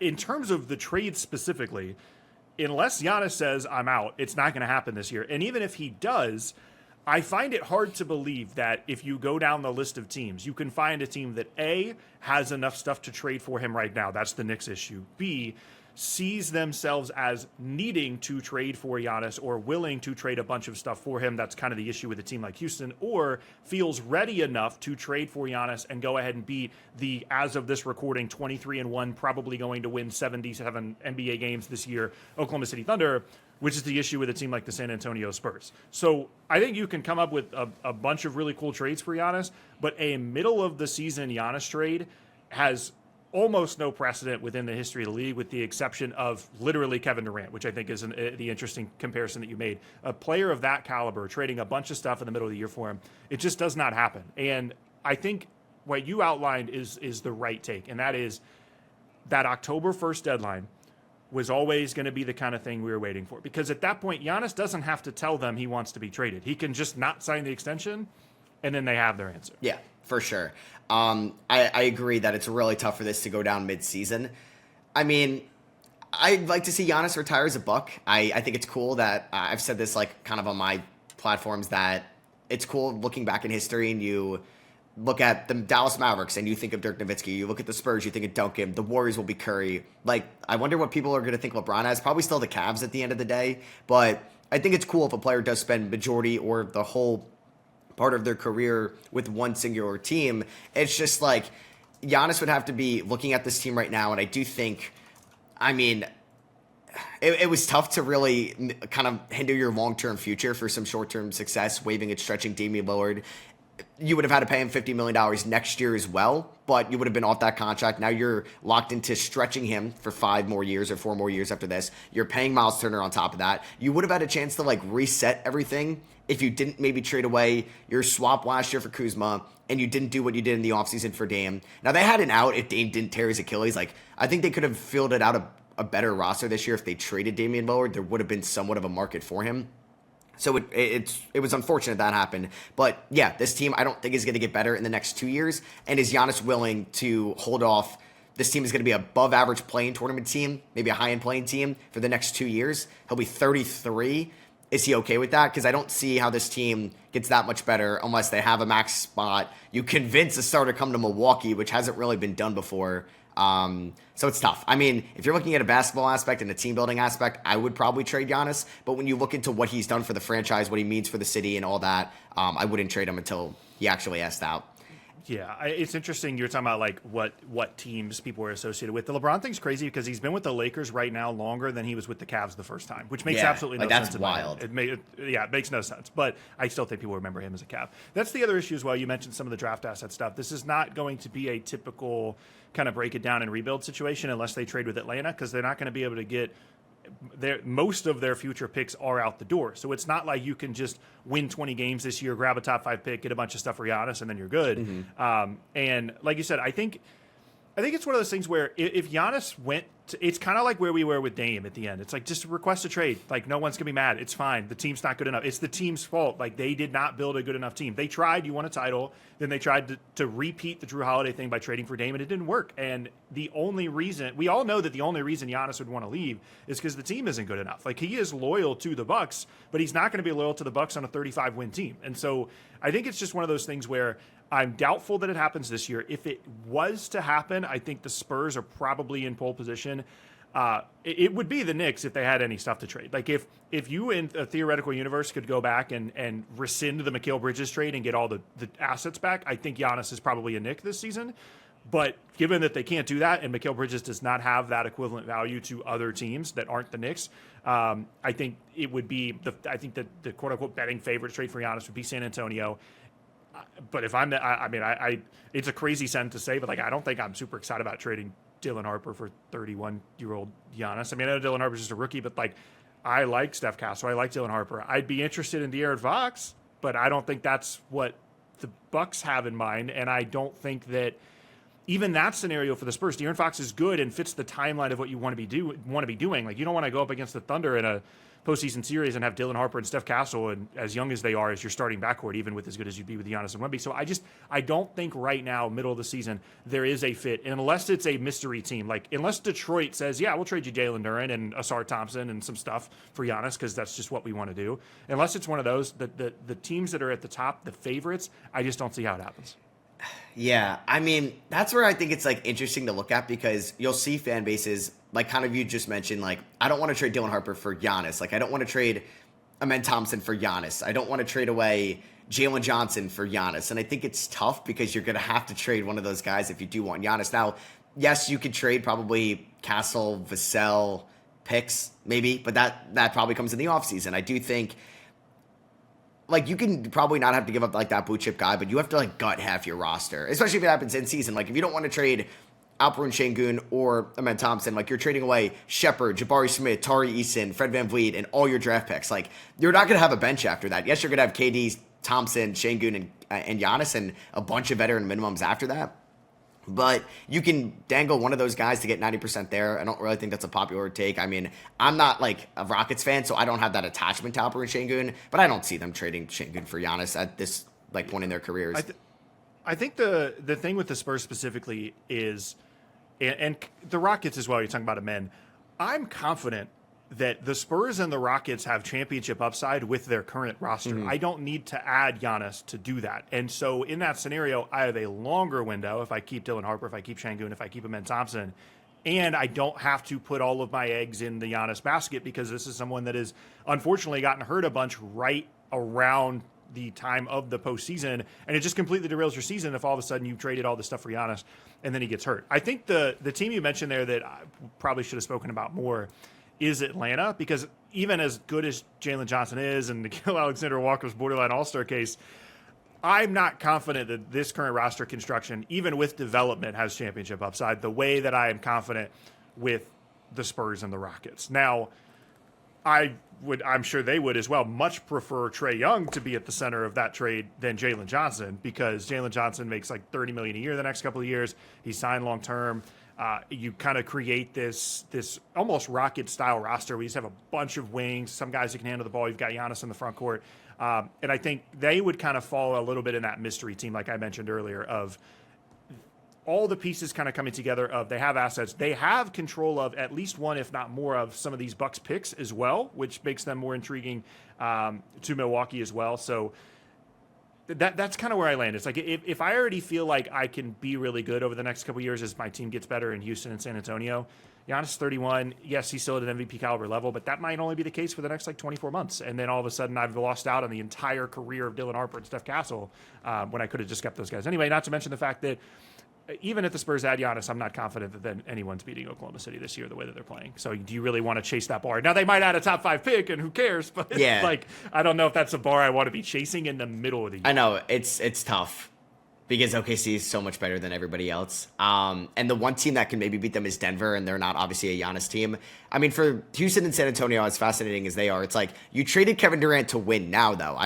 in terms of the trade specifically, unless Giannis says, I'm out, it's not going to happen this year. And even if he does, I find it hard to believe that if you go down the list of teams, you can find a team that A, has enough stuff to trade for him right now. That's the Knicks issue. B, sees themselves as needing to trade for Giannis or willing to trade a bunch of stuff for him. That's kind of the issue with a team like Houston. Or feels ready enough to trade for Giannis and go ahead and beat the, as of this recording, 23-1, probably going to win 77 NBA games this year, Oklahoma City Thunder, which is the issue with a team like the San Antonio Spurs. So I think you can come up with a bunch of really cool trades for Giannis, but a middle-of-the-season Giannis trade has almost no precedent within the history of the league, with the exception of literally Kevin Durant, which I think is the interesting comparison that you made. A player of that caliber trading a bunch of stuff in the middle of the year for him, it just does not happen. And I think what you outlined is the right take, and that is that October 1st deadline was always going to be the kind of thing we were waiting for. Because at that point, Giannis doesn't have to tell them he wants to be traded. He can just not sign the extension, and then they have their answer. Yeah, for sure. I agree that it's really tough for this to go down mid-season. I mean, I'd like to see Giannis retire as a Buck. I think it's cool that I've said this like kind of on my platforms, that it's cool looking back in history and you look at the Dallas Mavericks and you think of Dirk Nowitzki. You look at the Spurs, you think of Duncan. The Warriors will be Curry. Like, I wonder what people are going to think LeBron has. Probably still the Cavs at the end of the day. But I think it's cool if a player does spend majority or the whole part of their career with one singular team. It's just like Giannis would have to be looking at this team right now. And I do think, I mean, it was tough to really kind of hinder your long-term future for some short-term success, waving and stretching Damian Lillard. You would have had to pay him $50 million next year as well, but you would have been off that contract. Now you're locked into stretching him for 5 more years or 4 more years after this. You're paying Miles Turner on top of that. You would have had a chance to like reset everything if you didn't maybe trade away your swap last year for Kuzma and you didn't do what you did in the offseason for Dame. Now they had an out if Dame didn't tear his Achilles. Like, I think they could have filled it out a better roster this year if they traded Damian Lillard. There would have been somewhat of a market for him. So it was unfortunate that happened. But yeah, this team I don't think is going to get better in the next 2 years. And is Giannis willing to hold off? This team is going to be an above average playing tournament team, maybe a high end playing team for the next 2 years. He'll be 33. Is he okay with that? Because I don't see how this team gets that much better unless they have a max spot. You convince a star to come to Milwaukee, which hasn't really been done before. So it's tough. I mean, if you're looking at a basketball aspect and a team building aspect, I would probably trade Giannis. But when you look into what he's done for the franchise, what he means for the city and all that, I wouldn't trade him until he actually asked out. Yeah, it's interesting. You're talking about like what teams people are associated with. The LeBron thing's crazy because he's been with the Lakers right now longer than he was with the Cavs the first time, which makes absolutely no sense. That's wild. It makes no sense. But I still think people remember him as a Cav. That's the other issue as well. You mentioned some of the draft asset stuff. This is not going to be a typical kind of break it down and rebuild situation unless they trade with Atlanta, because they're not going to be able to get most of their future picks are out the door. So it's not like you can just win 20 games this year, grab a top 5 pick, get a bunch of stuff for Giannis, and then you're good. Mm-hmm. And like you said, I think it's one of those things where if Giannis went it's kind of like where we were with Dame at the end. It's like, just request a trade. Like, no one's going to be mad. It's fine. The team's not good enough. It's the team's fault. Like, they did not build a good enough team. They tried. You won a title. Then they tried to repeat the Drew Holiday thing by trading for Dame, and it didn't work. And the only reason, we all know that the only reason Giannis would want to leave is because the team isn't good enough. Like, he is loyal to the Bucks, but he's not going to be loyal to the Bucks on a 35-win team. And so I think it's just one of those things where I'm doubtful that it happens this year. If it was to happen, I think the Spurs are probably in pole position. It would be the Knicks if they had any stuff to trade. Like, if you in a theoretical universe could go back and rescind the Mikal Bridges trade and get all the assets back, I think Giannis is probably a Knick this season. But given that they can't do that and Mikal Bridges does not have that equivalent value to other teams that aren't the Knicks, I think it would be I think that the quote unquote betting favorite trade for Giannis would be San Antonio. But if I'm, it's a crazy sentence to say, but like, I don't think I'm super excited about trading Dylan Harper for 31-year-old Giannis. I mean, I know Dylan Harper's just a rookie, but like, I like Steph Castle. I like Dylan Harper. I'd be interested in De'Aaron Fox, but I don't think that's what the Bucks have in mind. And I don't think that even that scenario for the Spurs, De'Aaron Fox is good and fits the timeline of what you want to be doing. Like, you don't want to go up against the Thunder in a postseason series and have Dylan Harper and Steph Castle, and as young as they are, as your starting backcourt, even with as good as you'd be with Giannis and Wemby. So I don't think right now, middle of the season, there is a fit, and unless it's a mystery team, like unless Detroit says, yeah, we'll trade you Jalen Duren and Asar Thompson and some stuff for Giannis because that's just what we want to do. Unless it's one of those, the teams that are at the top, the favorites, I just don't see how it happens. Yeah, I mean, that's where I think it's like interesting to look at, because you'll see fan bases like kind of you just mentioned, like, I don't want to trade Dylan Harper for Giannis. Like, I don't want to trade Amen Thompson for Giannis. I don't want to trade away Jalen Johnson for Giannis. And I think it's tough because you're going to have to trade one of those guys if you do want Giannis. Now, yes, you could trade probably Castle, Vassell, picks, maybe, but that probably comes in the offseason. I do think, like, you can probably not have to give up like that blue chip guy, but you have to like gut half your roster, especially if it happens in season. Like, if you don't want to trade Alperen Şengün or Amen Thompson, like, you're trading away Shepard, Jabari Smith, Tari Eason, Fred VanVleet, and all your draft picks. Like, you're not going to have a bench after that. Yes, you're going to have KD, Thompson, Şengün, and Giannis, and a bunch of veteran minimums after that. But you can dangle one of those guys to get 90% there. I don't really think that's a popular take. I mean, I'm not like a Rockets fan, so I don't have that attachment to Alperen Şengün, but I don't see them trading Şengün for Giannis at this like point in their careers. I think the thing with the Spurs specifically is, and the Rockets as well, you're talking about a men, I'm confident that the Spurs and the Rockets have championship upside with their current roster. Mm-hmm. I don't need to add Giannis to do that. And so in that scenario, I have a longer window if I keep Dylan Harper, if I keep Şengün, if I keep Amen Thompson, and I don't have to put all of my eggs in the Giannis basket, because this is someone that has unfortunately gotten hurt a bunch right around the time of the postseason, and it just completely derails your season if all of a sudden you traded all this stuff for Giannis and then he gets hurt. I think the team you mentioned there that I probably should have spoken about more is Atlanta, because even as good as Jalen Johnson is and Nickeil Alexander-Walker's borderline all-star case, I'm not confident that this current roster construction, even with development, has championship upside the way that I am confident with the Spurs and the Rockets. Now, I'm sure they would as well much prefer Trae Young to be at the center of that trade than Jalen Johnson, because Jalen Johnson makes like $30 million a year the next couple of years. He's signed long-term. you kind of create this almost Rocket style roster. We just have a bunch of wings, some guys who can handle the ball. You've got Giannis in the front court, and I think they would kind of fall a little bit in that mystery team, like I mentioned earlier, of all the pieces kind of coming together. Of they have assets, they have control of at least one, if not more, of some of these Bucks picks as well, which makes them more intriguing to Milwaukee as well. So. That's kind of where I land. It's like if I already feel like I can be really good over the next couple of years as my team gets better in Houston and San Antonio, Giannis 31, yes, he's still at an MVP caliber level, but that might only be the case for the next 24 months. And then all of a sudden I've lost out on the entire career of Dylan Harper and Steph Castle when I could have just kept those guys. Anyway, not to mention the fact that even if the Spurs add Giannis, I'm not confident that then anyone's beating Oklahoma City this year the way that they're playing. So do you really want to chase that bar? Now, they might add a top 5 pick, and who cares? But I don't know if that's a bar I want to be chasing in the middle of the year. I know. It's tough because OKC is so much better than everybody else. And the one team that can maybe beat them is Denver, and they're not obviously a Giannis team. I mean, for Houston and San Antonio, as fascinating as they are, it's like you traded Kevin Durant to win now, though.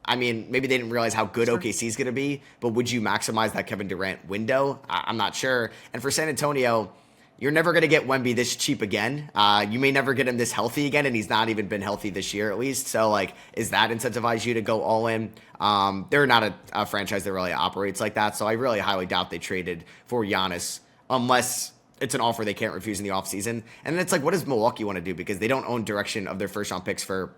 I mean, maybe they didn't realize how good OKC is going to be, but would you maximize that Kevin Durant window? I'm not sure. And for San Antonio, you're never going to get Wemby this cheap again. You may never get him this healthy again, and he's not even been healthy this year at least. So, is that incentivize you to go all in? They're not a franchise that really operates like that, so I really highly doubt they traded for Giannis unless it's an offer they can't refuse in the offseason. And then it's like, what does Milwaukee want to do? Because they don't own direction of their first-round picks for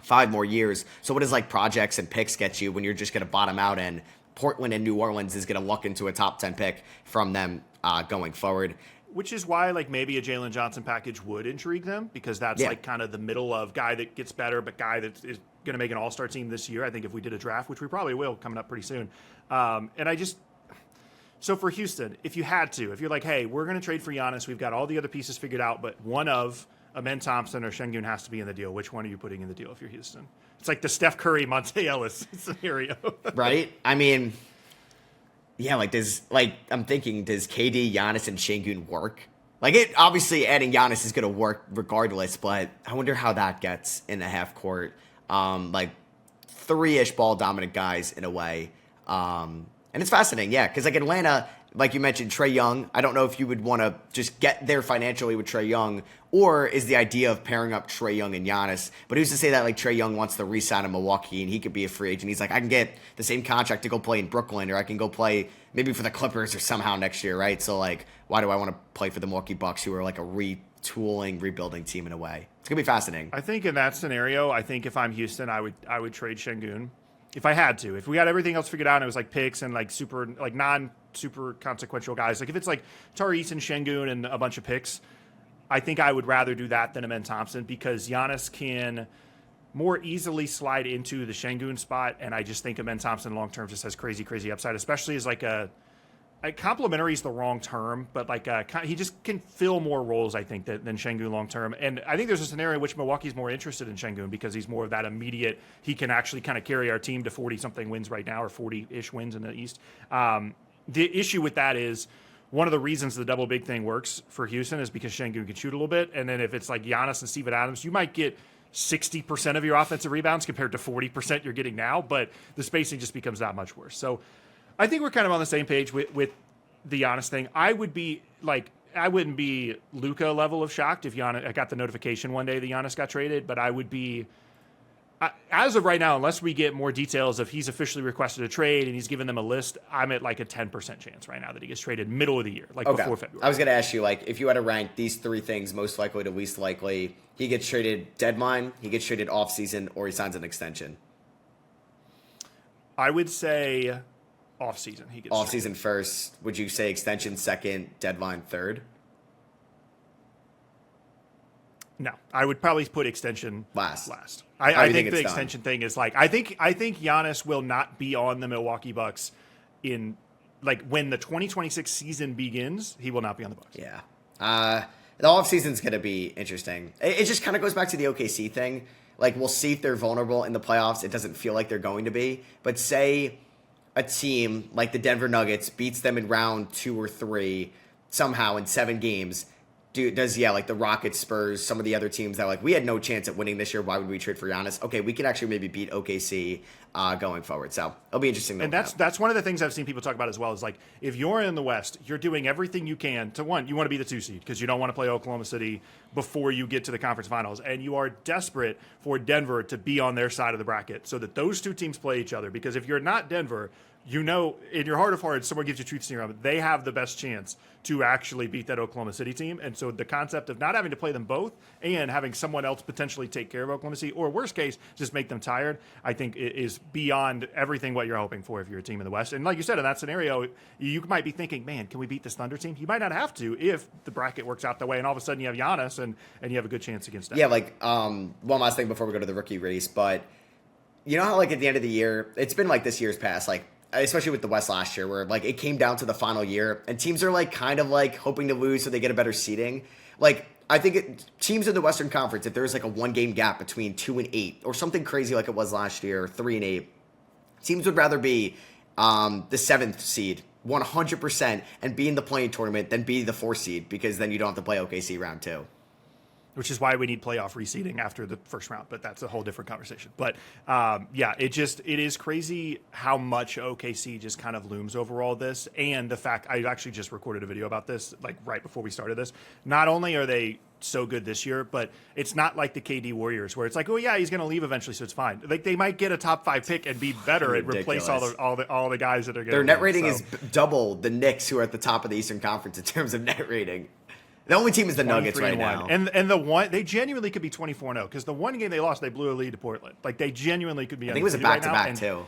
5 more years. So what does projects and picks get you when you're just going to bottom out, and Portland and New Orleans is going to luck into a top 10 pick from them going forward? Which is why maybe a Jalen Johnson package would intrigue them, because that's kind of the middle of guy that gets better, but guy that is going to make an all-star team this year. I think if we did a draft, which we probably will coming up pretty soon. So for Houston, if you're like, hey, we're going to trade for Giannis, we've got all the other pieces figured out, but one of Amen Thompson or Şengün has to be in the deal. Which one are you putting in the deal if you're Houston? It's like the Steph Curry, Monte Ellis scenario. Right? I mean, yeah, I'm thinking, does KD, Giannis, and Şengün work? Obviously adding Giannis is going to work regardless, but I wonder how that gets in the half court. 3-ish ball dominant guys in a way. And it's fascinating, yeah, because Atlanta, like you mentioned, Trae Young, I don't know if you would want to just get there financially with Trae Young, or is the idea of pairing up Trae Young and Giannis. But who's to say that Trae Young wants to re-sign in Milwaukee and he could be a free agent? He's like, I can get the same contract to go play in Brooklyn, or I can go play maybe for the Clippers or somehow next year, right? So why do I want to play for the Milwaukee Bucks, who are a retooling, rebuilding team in a way? It's gonna be fascinating. I think in that scenario, if I'm Houston, I would trade Şengün. If I had to, if we got everything else figured out and it was picks and super non-super consequential guys, if it's Tyrese and Şengün and a bunch of picks, I think I would rather do that than Amen Thompson, because Giannis can more easily slide into the Şengün spot, and I just think Amen Thompson long term just has crazy upside, especially as complimentary is the wrong term, but he just can fill more roles, I think, than Şengün long term. And I think there's a scenario in which Milwaukee's more interested in Şengün because he's more of that immediate, he can actually kind of carry our team to 40-something wins right now, or 40-ish wins in the East. The issue with that is one of the reasons the double big thing works for Houston is because Şengün can shoot a little bit, and then if it's Giannis and Steven Adams, you might get 60% of your offensive rebounds compared to 40% you're getting now, but the spacing just becomes that much worse. So I think we're kind of on the same page with the Giannis thing. I wouldn't be Luka level of shocked if I got the notification one day that Giannis got traded, but I would be, as of right now, unless we get more details of he's officially requested a trade and he's given them a list, I'm at a 10% chance right now that he gets traded middle of the year, before February. I was going to ask you, if you had to rank these 3 things most likely to least likely, he gets traded deadline, he gets traded offseason, or he signs an extension. I would say off-season. He gets off-season first. Would you say extension second, deadline third? No, I would probably put extension last. I think the extension thing is I think Giannis will not be on the Milwaukee Bucks in when the 2026 season begins. He will not be on the Bucks. Yeah, the offseason's going to be interesting. It just kind of goes back to the OKC thing. We'll see if they're vulnerable in the playoffs. It doesn't feel like they're going to be, but say a team like the Denver Nuggets beats them in round 2 or 3 somehow in 7 games. like the Rockets, Spurs, some of the other teams that like we had no chance at winning this year. Why would we trade for Giannis? Okay, we could actually maybe beat OKC going forward. So it'll be interesting. And that's one of the things I've seen people talk about as well is like if you're in the West, you're doing everything you can to you want to be the 2 seed because you don't want to play Oklahoma City before you get to the conference finals, and you are desperate for Denver to be on their side of the bracket so that those two teams play each other. Because if you're not Denver, you know, in your heart of hearts, someone gives you truth serum, they have the best chance to actually beat that Oklahoma City team. And so the concept of not having to play them both and having someone else potentially take care of Oklahoma City, or worst case, just make them tired, I think is beyond everything what you're hoping for if you're a team in the West. And like you said, in that scenario, you might be thinking, man, can we beat this Thunder team? You might not have to if the bracket works out that way, and all of a sudden you have Giannis and you have a good chance against them. Yeah, like one last thing before we go to the rookie race, but you know how like at the end of the year, it's been like this year's past, like especially with the West last year, where like it came down to the final year and teams are like kind of like hoping to lose so they get a better seeding. Like I think teams in the Western Conference, if there's like a 1-game gap between 2 and 8 or something crazy like it was last year, 3 and 8, teams would rather be the 7th seed 100% and be in the playing tournament than be the 4th seed, because then you don't have to play OKC round 2. Which is why we need playoff reseeding after the first round, but that's a whole different conversation. But yeah, it is crazy how much OKC just kind of looms over all this, and the fact I actually just recorded a video about this like right before we started this. Not only are they so good this year, but it's not like the KD Warriors where it's like, oh yeah, he's going to leave eventually, so it's fine. Like they might get a top 5 pick and be better and replace all the guys that are getting their net rating is double the Knicks, who are at the top of the Eastern Conference in terms of net rating. The only team is the Nuggets right now. And the one, they genuinely could be 24-0 because the one game they lost, they blew a lead to Portland. Like they genuinely could be. I think it was a back-to-back too.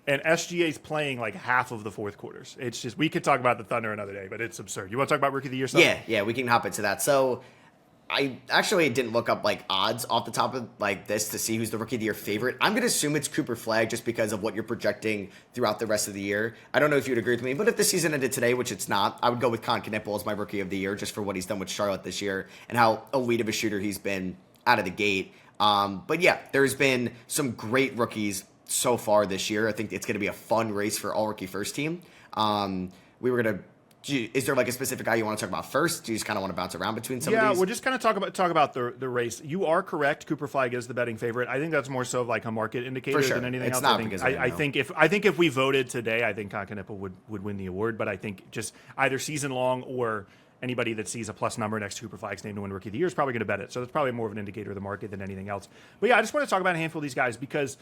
And SGA's playing like half of the fourth quarters. It's just, we could talk about the Thunder another day, but it's absurd. You want to talk about Rookie of the Year stuff? Yeah, we can hop into that. So I actually didn't look up like odds off the top of like this to see who's the Rookie of the Year favorite. I'm going to assume it's Cooper Flagg just because of what you're projecting throughout the rest of the year. I don't know if you'd agree with me, but if the season ended today, which it's not, I would go with Con Knippel as my Rookie of the Year just for what he's done with Charlotte this year and how elite of a shooter he's been out of the gate. But yeah, there's been some great rookies so far this year. I think it's going to be a fun race for all rookie first team. Is there like a specific guy you want to talk about first? Do you just kind of want to bounce around between some of these? Yeah, we'll just kind of talk about the race. You are correct. Cooper Flagg is the betting favorite. I think that's more so of like a market indicator than anything else. Not I think if we voted today, I think Con Knippel would win the award. But I think just either season long or anybody that sees a plus number next to Cooper Flagg's name to win Rookie of the Year is probably going to bet it. So that's probably more of an indicator of the market than anything else. But yeah, I just want to talk about a handful of these guys because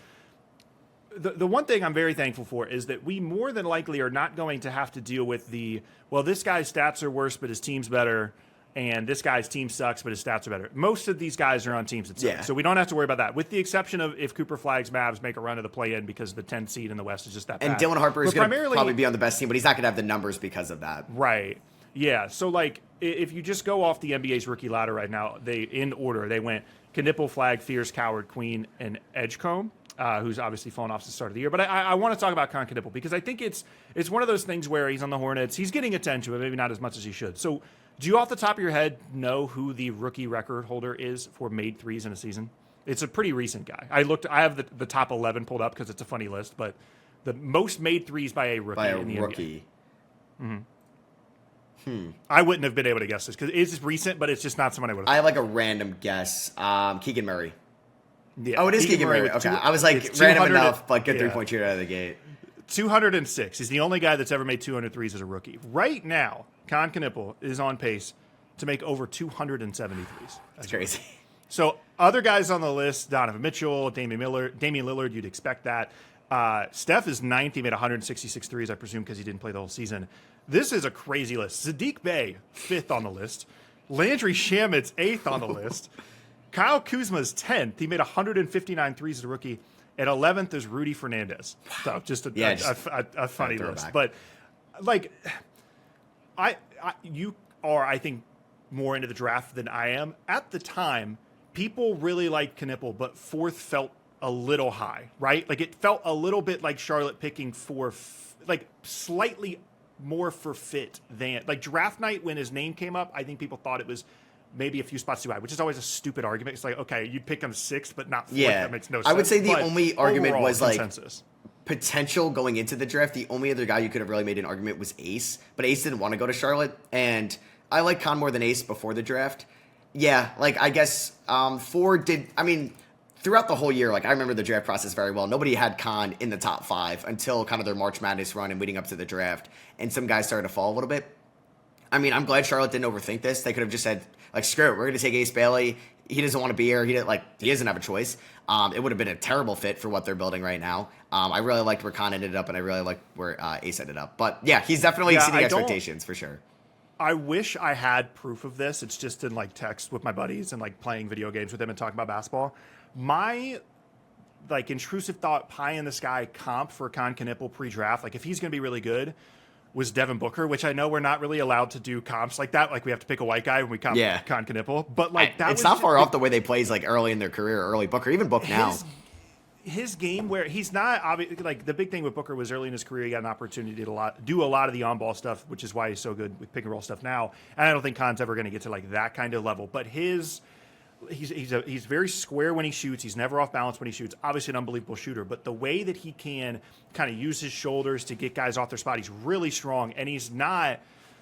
the one thing I'm very thankful for is that we more than likely are not going to have to deal with this guy's stats are worse, but his team's better, and this guy's team sucks, but his stats are better. Most of these guys are on teams that suck, so we don't have to worry about that, with the exception of if Cooper Flagg's Mavs make a run to the play-in because the 10th seed in the West is just that bad. And Dylan Harper is going to probably be on the best team, but he's not going to have the numbers because of that. Right. Yeah, so like if you just go off the NBA's rookie ladder right now, in order, they went Knippel, Flagg, Fierce, Coward, Queen, and Edgecombe. Who's obviously fallen off since the start of the year. But I want to talk about Con Knippel because I think it's one of those things where he's on the Hornets. He's getting attention, but maybe not as much as he should. So do you off the top of your head know who the rookie record holder is for made threes in a season? It's a pretty recent guy. I have the top 11 pulled up because it's a funny list, but the most made threes by a rookie in the NBA. Mm-hmm. I wouldn't have been able to guess this because it's recent, but it's just not someone I would have. I have like a random guess. Keegan Murray. Yeah. Oh, it is Keegan Murray. Okay. I was like random enough, but good 3-point shooter out of the gate. 206. He's the only guy that's ever made 200 threes as a rookie. Right now, Con Knippel is on pace to make over 270 threes. That's crazy. So other guys on the list, Donovan Mitchell, Damian Lillard, you'd expect that. Steph is 9th. He made 166 threes, I presume, because he didn't play the whole season. This is a crazy list. Sadiq Bey, 5th on the list. Landry Shamit's 8th on the list. Kyle Kuzma's 10th. He made 159 threes as a rookie. At 11th is Rudy Fernandez. So just a funny list. But like, you are, I think, more into the draft than I am. At the time, people really liked Knippel, but 4th felt a little high, right? Like it felt a little bit like Charlotte picking like slightly more for fit than like draft night when his name came up. I think people thought it was maybe a few spots too high, which is always a stupid argument. It's like, okay, you pick him 6th, but not 4th. Yeah. That makes no sense. I would say the only argument was consensus. Like potential going into the draft. The only other guy you could have really made an argument was Ace, but Ace didn't want to go to Charlotte. And I like Khan more than Ace before the draft. Yeah, like I guess Ford did. I mean, throughout the whole year, like I remember the draft process very well. Nobody had Khan in the top 5 until kind of their March Madness run and leading up to the draft, and some guys started to fall a little bit. I mean, I'm glad Charlotte didn't overthink this. They could have just said, like, screw it, we're going to take Ace Bailey. He doesn't want to be here. He doesn't have a choice. It would have been a terrible fit for what they're building right now. I really liked where Khan ended up, and I really liked where Ace ended up. But yeah, he's definitely exceeding expectations for sure. I wish I had proof of this. It's just in like text with my buddies and like playing video games with them and talking about basketball. My like intrusive thought pie in the sky comp for Con Knipple pre-draft, like if he's going to be really good, was Devin Booker, which I know we're not really allowed to do comps like that. Like we have to pick a white guy when we comp Con Knipple. But like that, it's not far off the way they plays like early in their career, early Booker, even Book now. His game where he's not obvious, like the big thing with Booker was early in his career, he got an opportunity to do a lot of the on-ball stuff, which is why he's so good with pick and roll stuff now. And I don't think Khan's ever going to get to like that kind of level. But he's very square when he shoots. He's never off balance when he shoots. Obviously an unbelievable shooter, but the way that he can kind of use his shoulders to get guys off their spot, he's really strong. And he's not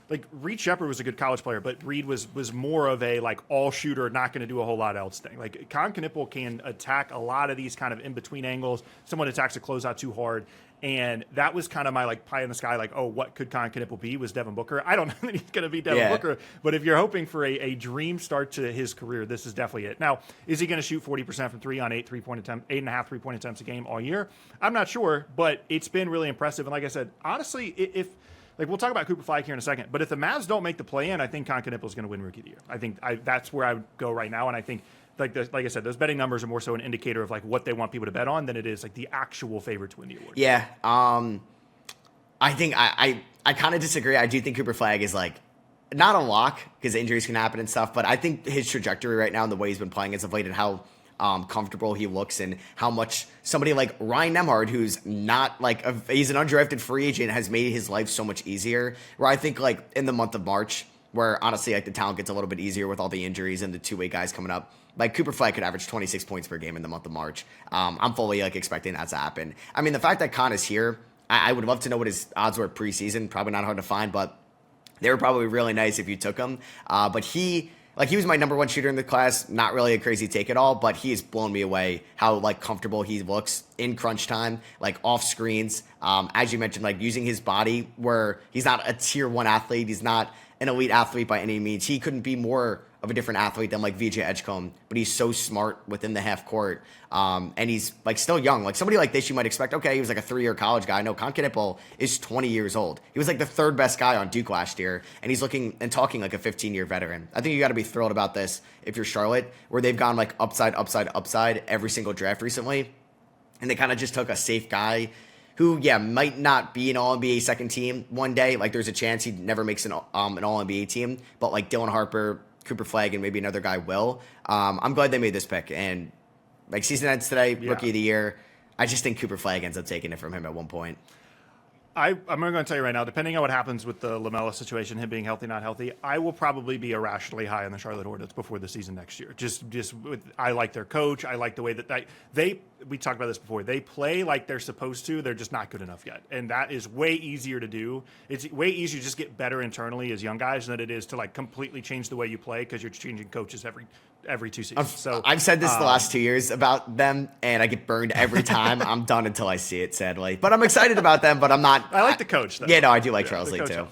like Reed Shepherd was a good college player, but Reed was more of a like all shooter, not going to do a whole lot else thing. Like Con Knipple can attack a lot of these kind of in between angles. Someone attacks a closeout too hard. And that was kind of my like pie in the sky, like, oh, what could Con Knipple be? Was Devin Booker. I don't know that he's going to be Devin Booker, but if you're hoping for a dream start to his career, this is definitely it. Now, is he going to shoot 40% from 3 on 8.5 3-point attempts a game all year? I'm not sure, but it's been really impressive. And like I said, honestly, if like we'll talk about Cooper Flag here in a second, but if the Mavs don't make the play-in, I think Con Knipple is going to win Rookie of the Year. I think that's where I would go right now, and I think like I said, those betting numbers are more so an indicator of like what they want people to bet on than it is like the actual favorite to win the award. Yeah, I think I kind of disagree. I do think Cooper Flag is like not a lock because injuries can happen and stuff, but I think his trajectory right now and the way he's been playing as of late and how comfortable he looks and how much somebody like Ryan Nembhard, who's not like he's an undrafted free agent, has made his life so much easier. Where I think like in the month of March, where honestly like the talent gets a little bit easier with all the injuries and the two-way guys coming up, like Cooper Flag could average 26 points per game in the month of March. I'm fully like expecting that to happen. I mean, the fact that Con is here, I would love to know what his odds were preseason. Probably not hard to find, but they were probably really nice if you took him. But he was my number one shooter in the class. Not really a crazy take at all, but he has blown me away how like comfortable he looks in crunch time, like off screens. As you mentioned, like using his body where he's not a tier 1 athlete. He's not an elite athlete by any means. He couldn't be more of a different athlete than like VJ Edgecombe, but he's so smart within the half court. And he's like still young. Like somebody like this, you might expect, okay, he was like a 3-year college guy. No, Con Knipple is 20 years old. He was like the 3rd best guy on Duke last year, and he's looking and talking like a 15-year veteran. I think you got to be thrilled about this if you're Charlotte, where they've gone like upside every single draft recently. And they kind of just took a safe guy who, might not be an All-NBA second team one day. Like there's a chance he never makes an All-NBA team, but like Dylan Harper, Cooper Flag, and maybe another guy will. I'm glad they made this pick. And like season ends today, Rookie of the Year. I just think Cooper Flag ends up taking it from him at one point. I'm going to tell you right now, depending on what happens with the LaMelo situation, him being healthy, not healthy, I will probably be irrationally high on the Charlotte Hornets before the season next year. I like their coach. I like the way that we talked about this before. They play like they're supposed to. They're just not good enough yet. And that is way easier to do. It's way easier to just get better internally as young guys than it is to like completely change the way you play because you're changing coaches every 2 seasons. So I've said this the last 2 years about them, and I get burned every time. I'm done until I see it, sadly. But I'm excited about them, but I'm not. I like the coach, though. Yeah, no, I do like Charles Lee, too.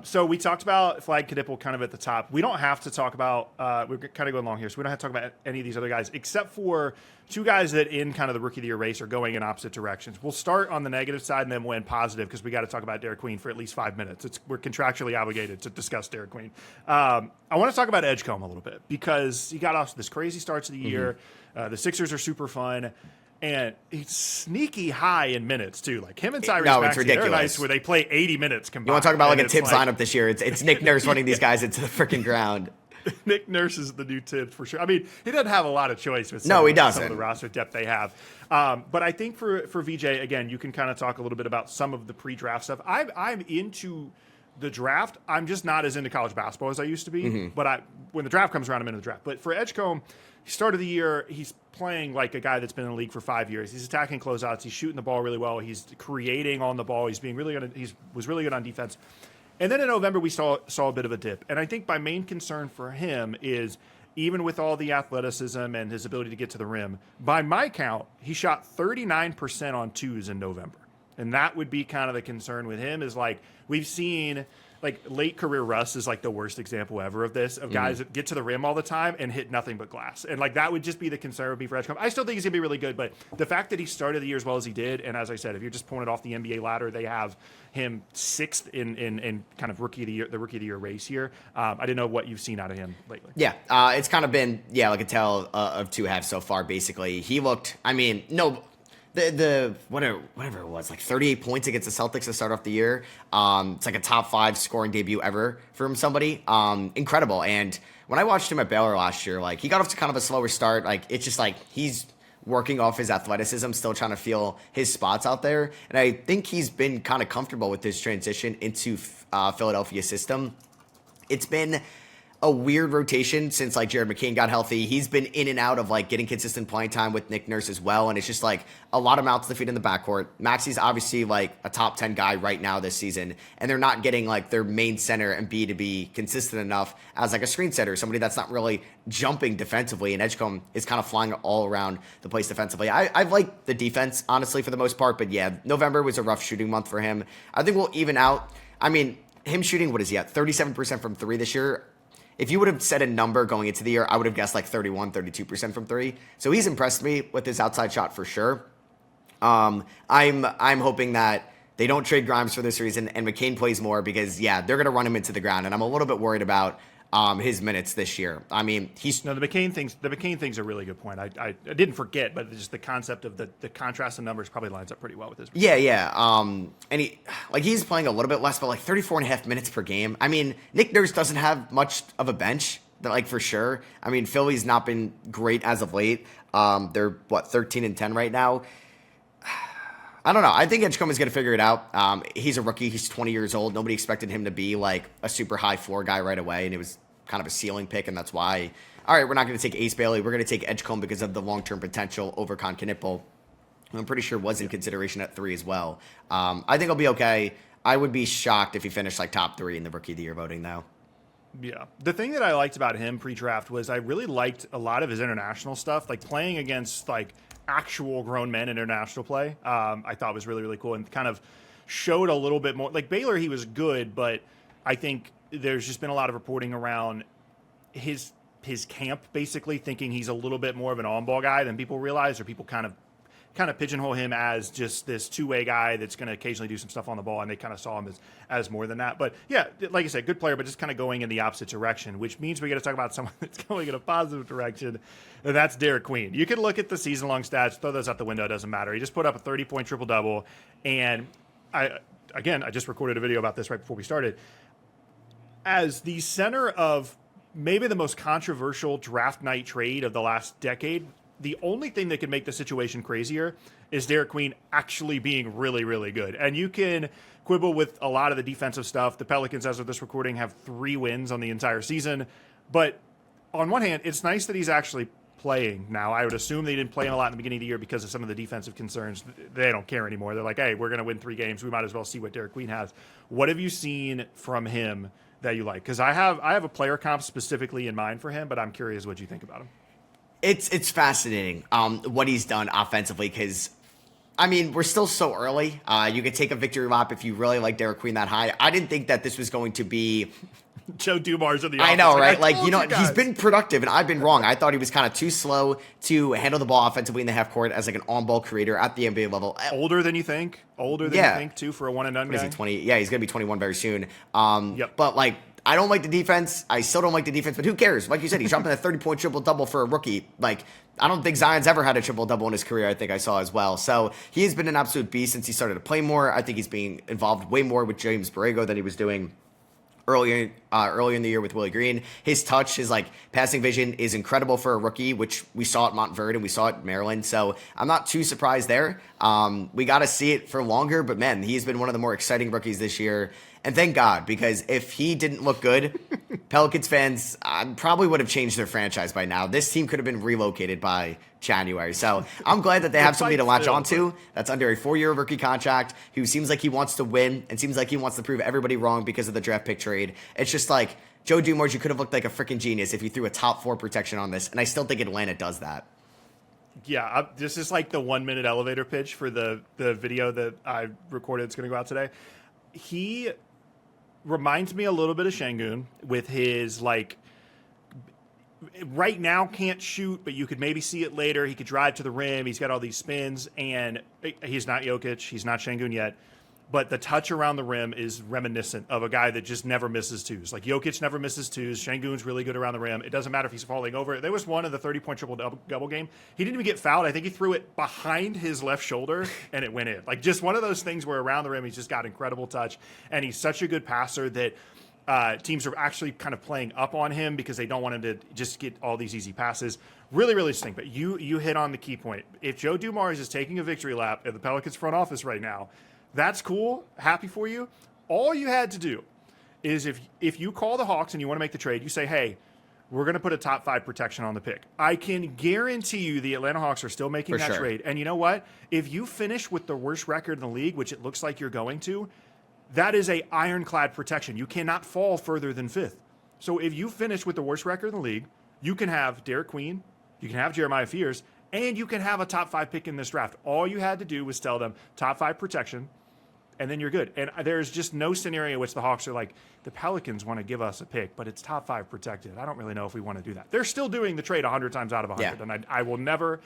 So we talked about Flag Knipple kind of at the top. We don't have to talk about, we're kind of going long here, so we don't have to talk about any of these other guys, except for 2 guys that in kind of the Rookie of the Year race are going in opposite directions. We'll start on the negative side and then we'll end positive because we got to talk about Derek Queen for at least 5 minutes. We're contractually obligated to discuss Derek Queen. I want to talk about Edgecombe a little bit because he got off to this crazy start to the year. The Sixers are super fun. And he's sneaky high in minutes, too. Like him and Tyrese Maxey, they're nice where they play 80 minutes combined. You want to talk about like a Tibbs lineup this year? It's Nick Nurse running these guys into the freaking ground. Nick Nurse is the new Tibbs for sure. I mean, he doesn't have a lot of choice with he doesn't. Some of the roster depth they have. But I think for VJ, again, you can kind of talk a little bit about some of the pre-draft stuff. I'm into the draft. I'm just not as into college basketball as I used to be. But when the draft comes around, I'm into the draft. But for Edgecombe, he started the year, he's playing like a guy that's been in the league for 5 years. He's attacking closeouts. He's shooting the ball really well. He's creating on the ball. He was really good on defense. And then in November, we saw a bit of a dip. And I think my main concern for him is, even with all the athleticism and his ability to get to the rim, by my count, he shot 39% on twos in November. And that would be kind of the concern with him, is like, we've seen, like, late career Russ is like the worst example ever of this, of guys that get to the rim all the time and hit nothing but glass. And like, that would just be the concern with me for Edgecombe. I still think he's gonna be really good, but the fact that he started the year as well as he did, and as I said, if you're just pulling it off the NBA ladder, they have him 6th in kind of rookie of the year race here. I didn't know what you've seen out of him lately. Yeah, it's kind of been like a tale of two halves so far. Basically, he looked. I mean, no. The whatever it was, like 38 points against the Celtics to start off the year. It's like a top 5 scoring debut ever from somebody. Incredible. And when I watched him at Baylor last year, like, he got off to kind of a slower start. Like, it's just like he's working off his athleticism, still trying to feel his spots out there. And I think he's been kind of comfortable with his transition into Philadelphia system. It's been a weird rotation since, like, Jared McCain got healthy. He's been in and out of, like, getting consistent playing time with Nick Nurse as well, and it's just, like, a lot of mouths to feed in the backcourt. Maxi's obviously, like, a top 10 guy right now this season, and they're not getting, like, their main center and B to be consistent enough as, like, a screen setter, somebody that's not really jumping defensively, and Edgecombe is kind of flying all around the place defensively. I've liked the defense, honestly, for the most part, but yeah, November was a rough shooting month for him. I think we'll even out. I mean, him shooting, what is he at, 37% from 3 this year? If you would have said a number going into the year, I would have guessed like 31, 32% from 3. So he's impressed me with his outside shot for sure. I'm hoping that they don't trade Grimes for this reason and McCain plays more, because, yeah, they're going to run him into the ground. And I'm a little bit worried about his minutes this year. I mean, he's no, the McCain thing's a really good point. I didn't forget, but just the concept of the contrast in numbers probably lines up pretty well with this. Yeah. And he's playing a little bit less, but like 34.5 minutes per game. I mean, Nick Nurse doesn't have much of a bench, like, for sure. I mean, Philly's not been great as of late. They're 13-10 right now. I don't know. I think Edgecombe is going to figure it out. He's a rookie. He's 20 years old. Nobody expected him to be like a super high floor guy right away, and it was kind of a ceiling pick, and that's why, all right, we're not going to take Ace Bailey. We're going to take Edgecombe because of the long-term potential over Con Knipple, who I'm pretty sure was in consideration at 3 as well. I think he'll be okay. I would be shocked if he finished like top 3 in the Rookie of the Year voting, though. Yeah. The thing that I liked about him pre-draft was I really liked a lot of his international stuff, like playing against like actual grown men in international play. I thought was really, really cool, and kind of showed a little bit more. Like Baylor, he was good, but I think there's just been a lot of reporting around his camp basically thinking he's a little bit more of an on-ball guy than people realize, or people kind of pigeonhole him as just this two-way guy that's going to occasionally do some stuff on the ball, and they kind of saw him as more than that. But yeah, like I said, good player, but just kind of going in the opposite direction, which means we got to talk about someone that's going in a positive direction, and that's Derek Queen. You can look at the season-long stats, throw those out the window, it doesn't matter. He just put up a 30-point triple-double, and I just recorded a video about this right before we started. As the center of maybe the most controversial draft night trade of the last decade, the only thing that could make the situation crazier is Derek Queen actually being really, really good. And you can quibble with a lot of the defensive stuff. The Pelicans, as of this recording, have 3 wins on the entire season. But on one hand, it's nice that he's actually playing now. I would assume they didn't play him a lot in the beginning of the year because of some of the defensive concerns. They don't care anymore. They're like, hey, we're going to win 3 games. We might as well see what Derek Queen has. What have you seen from him that you like? Because I have a player comp specifically in mind for him, but I'm curious what you think about him. It's fascinating what he's done offensively, because, I mean, we're still so early. You could take a victory lap if you really like Derek Queen that high. I didn't think that this was going to be Joe Dumars in the office. I know, right? Like, you know, you he's been productive, and I've been wrong. I thought he was kind of too slow to handle the ball offensively in the half court as like an on-ball creator at the NBA level. Older than you think, too, for a one-and-done guy. Is he 20? Yeah, he's going to be 21 very soon. Yep. But, like, I don't like the defense. I still don't like the defense, but who cares? Like you said, he's dropping a 30-point triple-double for a rookie. Like, I don't think Zion's ever had a triple-double in his career, I think I saw as well. So he has been an absolute beast since he started to play more. I think he's being involved way more with James Borrego than he was doing earlier earlier in the year with Willie Green. His touch, his like passing vision is incredible for a rookie, which we saw at Montverde and we saw at Maryland. So I'm not too surprised there. We got to see it for longer, but man, he's been one of the more exciting rookies this year. And thank God, because if he didn't look good, Pelicans fans probably would have changed their franchise by now. This team could have been relocated by January. So I'm glad that they have somebody to latch onto that's under a 4-year rookie contract, who seems like he wants to win and seems like he wants to prove everybody wrong because of the draft pick trade. It's just like, Joe Dumars, you could have looked like a freaking genius if you threw a top 4 protection on this. And I still think Atlanta does that. Yeah, this is like the 1-minute elevator pitch for the video that I recorded. It's going to go out today. He reminds me a little bit of Şengün with his, like, right now can't shoot, but you could maybe see it later. He could drive to the rim. He's got all these spins, and he's not Jokic. He's not Şengün yet. But the touch around the rim is reminiscent of a guy that just never misses twos. Like, Jokic never misses twos. Şengün's really good around the rim. It doesn't matter if he's falling over. There was one of the 30-point triple-double game. He didn't even get fouled. I think he threw it behind his left shoulder, and it went in. Like, just one of those things where around the rim he's just got incredible touch, and he's such a good passer that teams are actually kind of playing up on him because they don't want him to just get all these easy passes. Really, really stink. But you hit on the key point. If Joe Dumars is taking a victory lap at the Pelicans front office right now, that's cool. Happy for you. All you had to do is if you call the Hawks and you want to make the trade, you say, hey, we're going to put a top 5 protection on the pick. I can guarantee you the Atlanta Hawks are still making that trade. And you know what? If you finish with the worst record in the league, which it looks like you're going to, that is a ironclad protection. You cannot fall further than 5th. So if you finish with the worst record in the league, you can have Derek Queen, you can have Jeremiah Fears, and you can have a top 5 pick in this draft. All you had to do was tell them top 5 protection, and then you're good. And there's just no scenario in which the Hawks are like, the Pelicans want to give us a pick, but it's top 5 protected. I don't really know if we want to do that. They're still doing the trade 100 times out of 100, yeah. And I will never,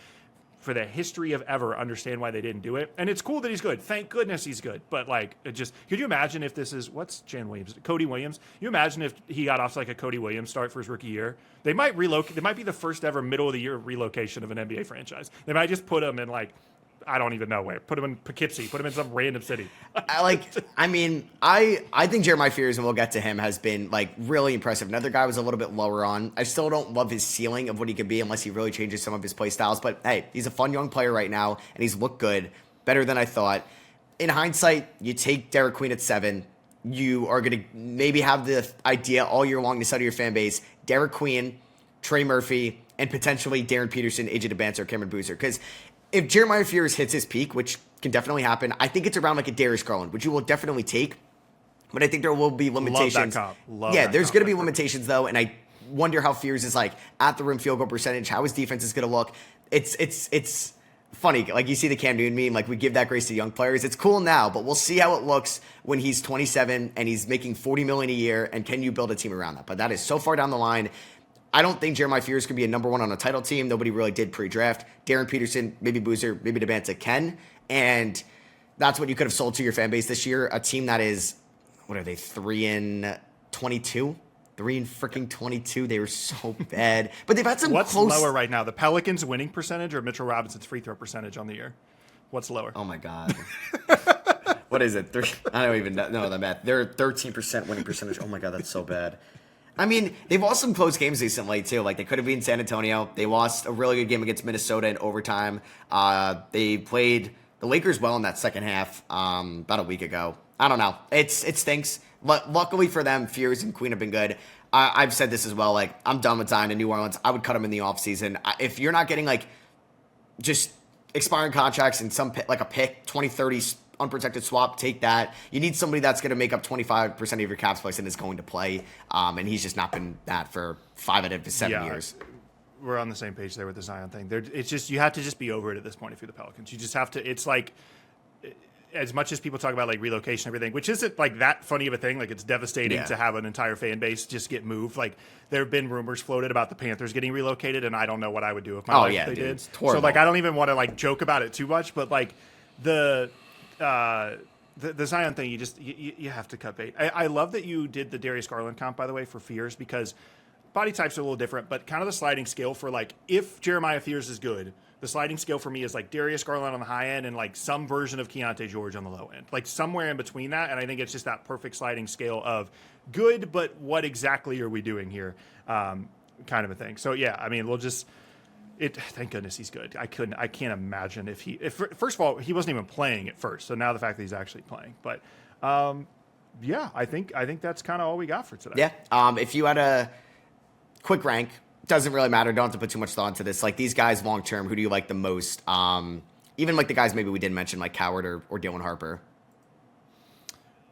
for the history of ever, understand why they didn't do it. And it's cool that he's good. Thank goodness he's good. But, like, it just, could you imagine if this is, what's Jan Williams? Cody Williams? You imagine if he got off to like a Cody Williams start for his rookie year? They might relocate. They might be the first ever middle of the year relocation of an NBA franchise. They might just put him in, like, I don't even know where. Put him in Poughkeepsie. Put him in some random city. I think Jeremiah Fears, and we'll get to him, has been like really impressive. Another guy was a little bit lower on. I still don't love his ceiling of what he could be unless he really changes some of his play styles. But hey, he's a fun young player right now, and he's looked good, better than I thought. In hindsight, you take Derek Queen at 7. You are going to maybe have the idea all year long to study your fan base. Derek Queen, Trey Murphy, and potentially Darren Peterson, AJ DeBanter, or Cameron Boozer. Because if Jeremiah Fears hits his peak, which can definitely happen, I think it's around like a Darius Garland, which you will definitely take. But I think there will be limitations. There's going to be limitations, though, and I wonder how Fears is like at the rim field goal percentage, how his defense is going to look. It's funny. Like, you see the Cam Newton meme, like, we give that grace to young players. It's cool now, but we'll see how it looks when he's 27 and he's making $40 million a year, and can you build a team around that? But that is so far down the line. I don't think Jeremiah Fears could be a number 1 on a title team. Nobody really did pre-draft. Darren Peterson, maybe Boozer, maybe DeBanter can. And that's what you could have sold to your fan base this year. A team that is, what are they, 3-22? 3-22. They were so bad. But they've had some What's close... lower right now, the Pelicans' winning percentage or Mitchell Robinson's free throw percentage on the year? What's lower? Oh, my God. What is it? I don't even know the math. They're 13% winning percentage. Oh, my God, that's so bad. I mean, they've lost some close games recently, too. Like, they could have been San Antonio. They lost a really good game against Minnesota in overtime. They played the Lakers well in that second half about a week ago. I don't know. It stinks. But luckily for them, Fears and Queen have been good. I've said this as well. Like, I'm done with Zion in New Orleans. I would cut him in the offseason. If you're not getting, like, just expiring contracts and some, like, a pick, 2030 unprotected swap, take that. You need somebody that's going to make up 25% of your cap space and is going to play. And he's just not been that for 5 out of 7 years. We're on the same page there with the Zion thing. It's just, you have to just be over it at this point if you're the Pelicans. You just have to, it's like, as much as people talk about like relocation and everything, which isn't like that funny of a thing. Like, it's devastating to have an entire fan base just get moved. Like, there have been rumors floated about the Panthers getting relocated, and I don't know what I would do if my life they did. So like, I don't even want to like joke about it too much, but like the Zion thing, you have to cut bait. I love that you did the Darius Garland comp, by the way, for Fears, because body types are a little different, but kind of the sliding scale for like, if Jeremiah Fears is good, The sliding scale for me is like Darius Garland on the high end and like some version of Keontae George on the low end, like somewhere in between that. And I think it's just that perfect sliding scale of good, but what exactly are we doing here? Kind of a thing. So yeah, I mean, thank goodness he's good. I can't imagine if first of all, he wasn't even playing at first. So now the fact that he's actually playing, but yeah, I think that's kind of all we got for today. Yeah. If you had a quick rank, doesn't really matter. Don't have to put too much thought into this. Like these guys long term, who do you like the most? Even like the guys maybe we didn't mention, like Coward or Dylan Harper.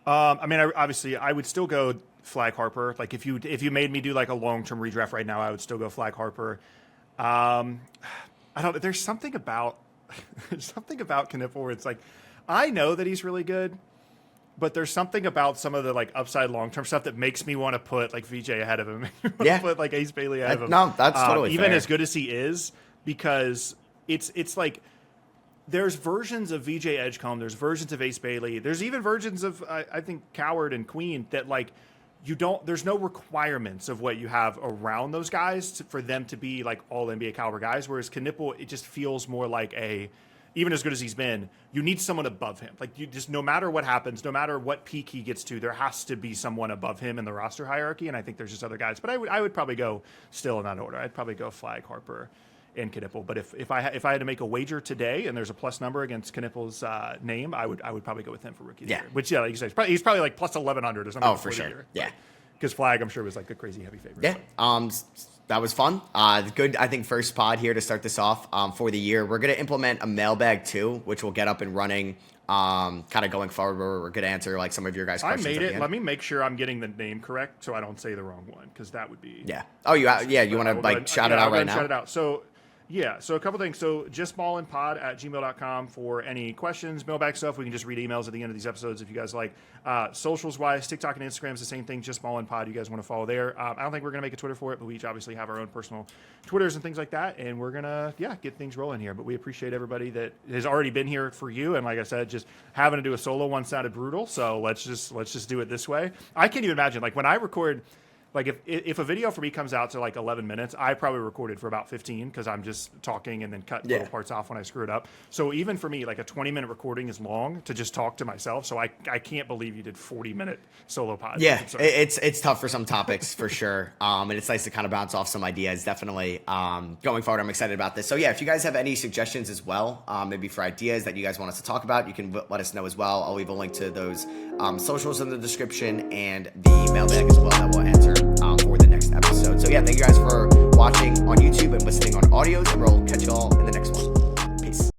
I mean, obviously, I would still go Flag Harper. Like if you made me do like a long term redraft right now, I would still go Flag Harper. I don't. There's something about Knipple where it's like, I know that he's really good, but there's something about some of the like upside long term stuff that makes me want to put like VJ ahead of him. Yeah, put like Ace Bailey ahead of him. No, that's totally even fair. as good as he is, because it's like there's versions of VJ Edgecombe, there's versions of Ace Bailey, there's even versions of I think Coward and Queen that like. There's no requirements of what you have around those guys for them to be like all NBA caliber guys. Whereas Knipple, it just feels more like even as good as he's been, you need someone above him. Like you just, no matter what happens, no matter what peak he gets to, there has to be someone above him in the roster hierarchy. And I think there's just other guys, but I would probably go still in that order. I'd probably go Flag, Harper, and Knipple. But if I had to make a wager today and there's a plus number against Knipple's name, I would probably go with him for rookie of the year. Which, yeah, like you said, he's probably like plus 1,100 or something. Oh, for sure. Year. Yeah. Because Flag, I'm sure, was like a crazy heavy favorite. Yeah. That was fun. Good, I think, first pod here to start this off for the year. We're going to implement a mailbag too, which will get up and running kind of going forward, where we're going to answer like some of your guys' questions. I made it. Let me make sure I'm getting the name correct so I don't say the wrong one, because that would be... Yeah. Oh, you want to like shout it out right now? Shout it out. So... Yeah, so a couple things. So justballinpod@gmail.com for any questions, mailbag stuff. We can just read emails at the end of these episodes if you guys like. Socials-wise, TikTok and Instagram is the same thing, justballinpod. You guys want to follow there. I don't think we're going to make a Twitter for it, but we each obviously have our own personal Twitters and things like that, and we're going to, get things rolling here. But we appreciate everybody that has already been here for you, and like I said, just having to do a solo one sounded brutal, so let's just do it this way. I can't even imagine, like when I record... Like if a video for me comes out to like 11 minutes, I probably recorded for about 15 because I'm just talking and then cut little parts off when I screw it up. So even for me, like a 20-minute recording is long to just talk to myself. So I can't believe you did 40-minute solo pods. Yeah, it's tough for some topics for sure. And it's nice to kind of bounce off some ideas. Definitely going forward, I'm excited about this. So yeah, if you guys have any suggestions as well, maybe for ideas that you guys want us to talk about, you can let us know as well. I'll leave a link to those socials in the description and the mailbag as well that we'll answer for the next episode. So yeah, thank you guys for watching on YouTube and listening on audios, and we'll catch you all in the next one.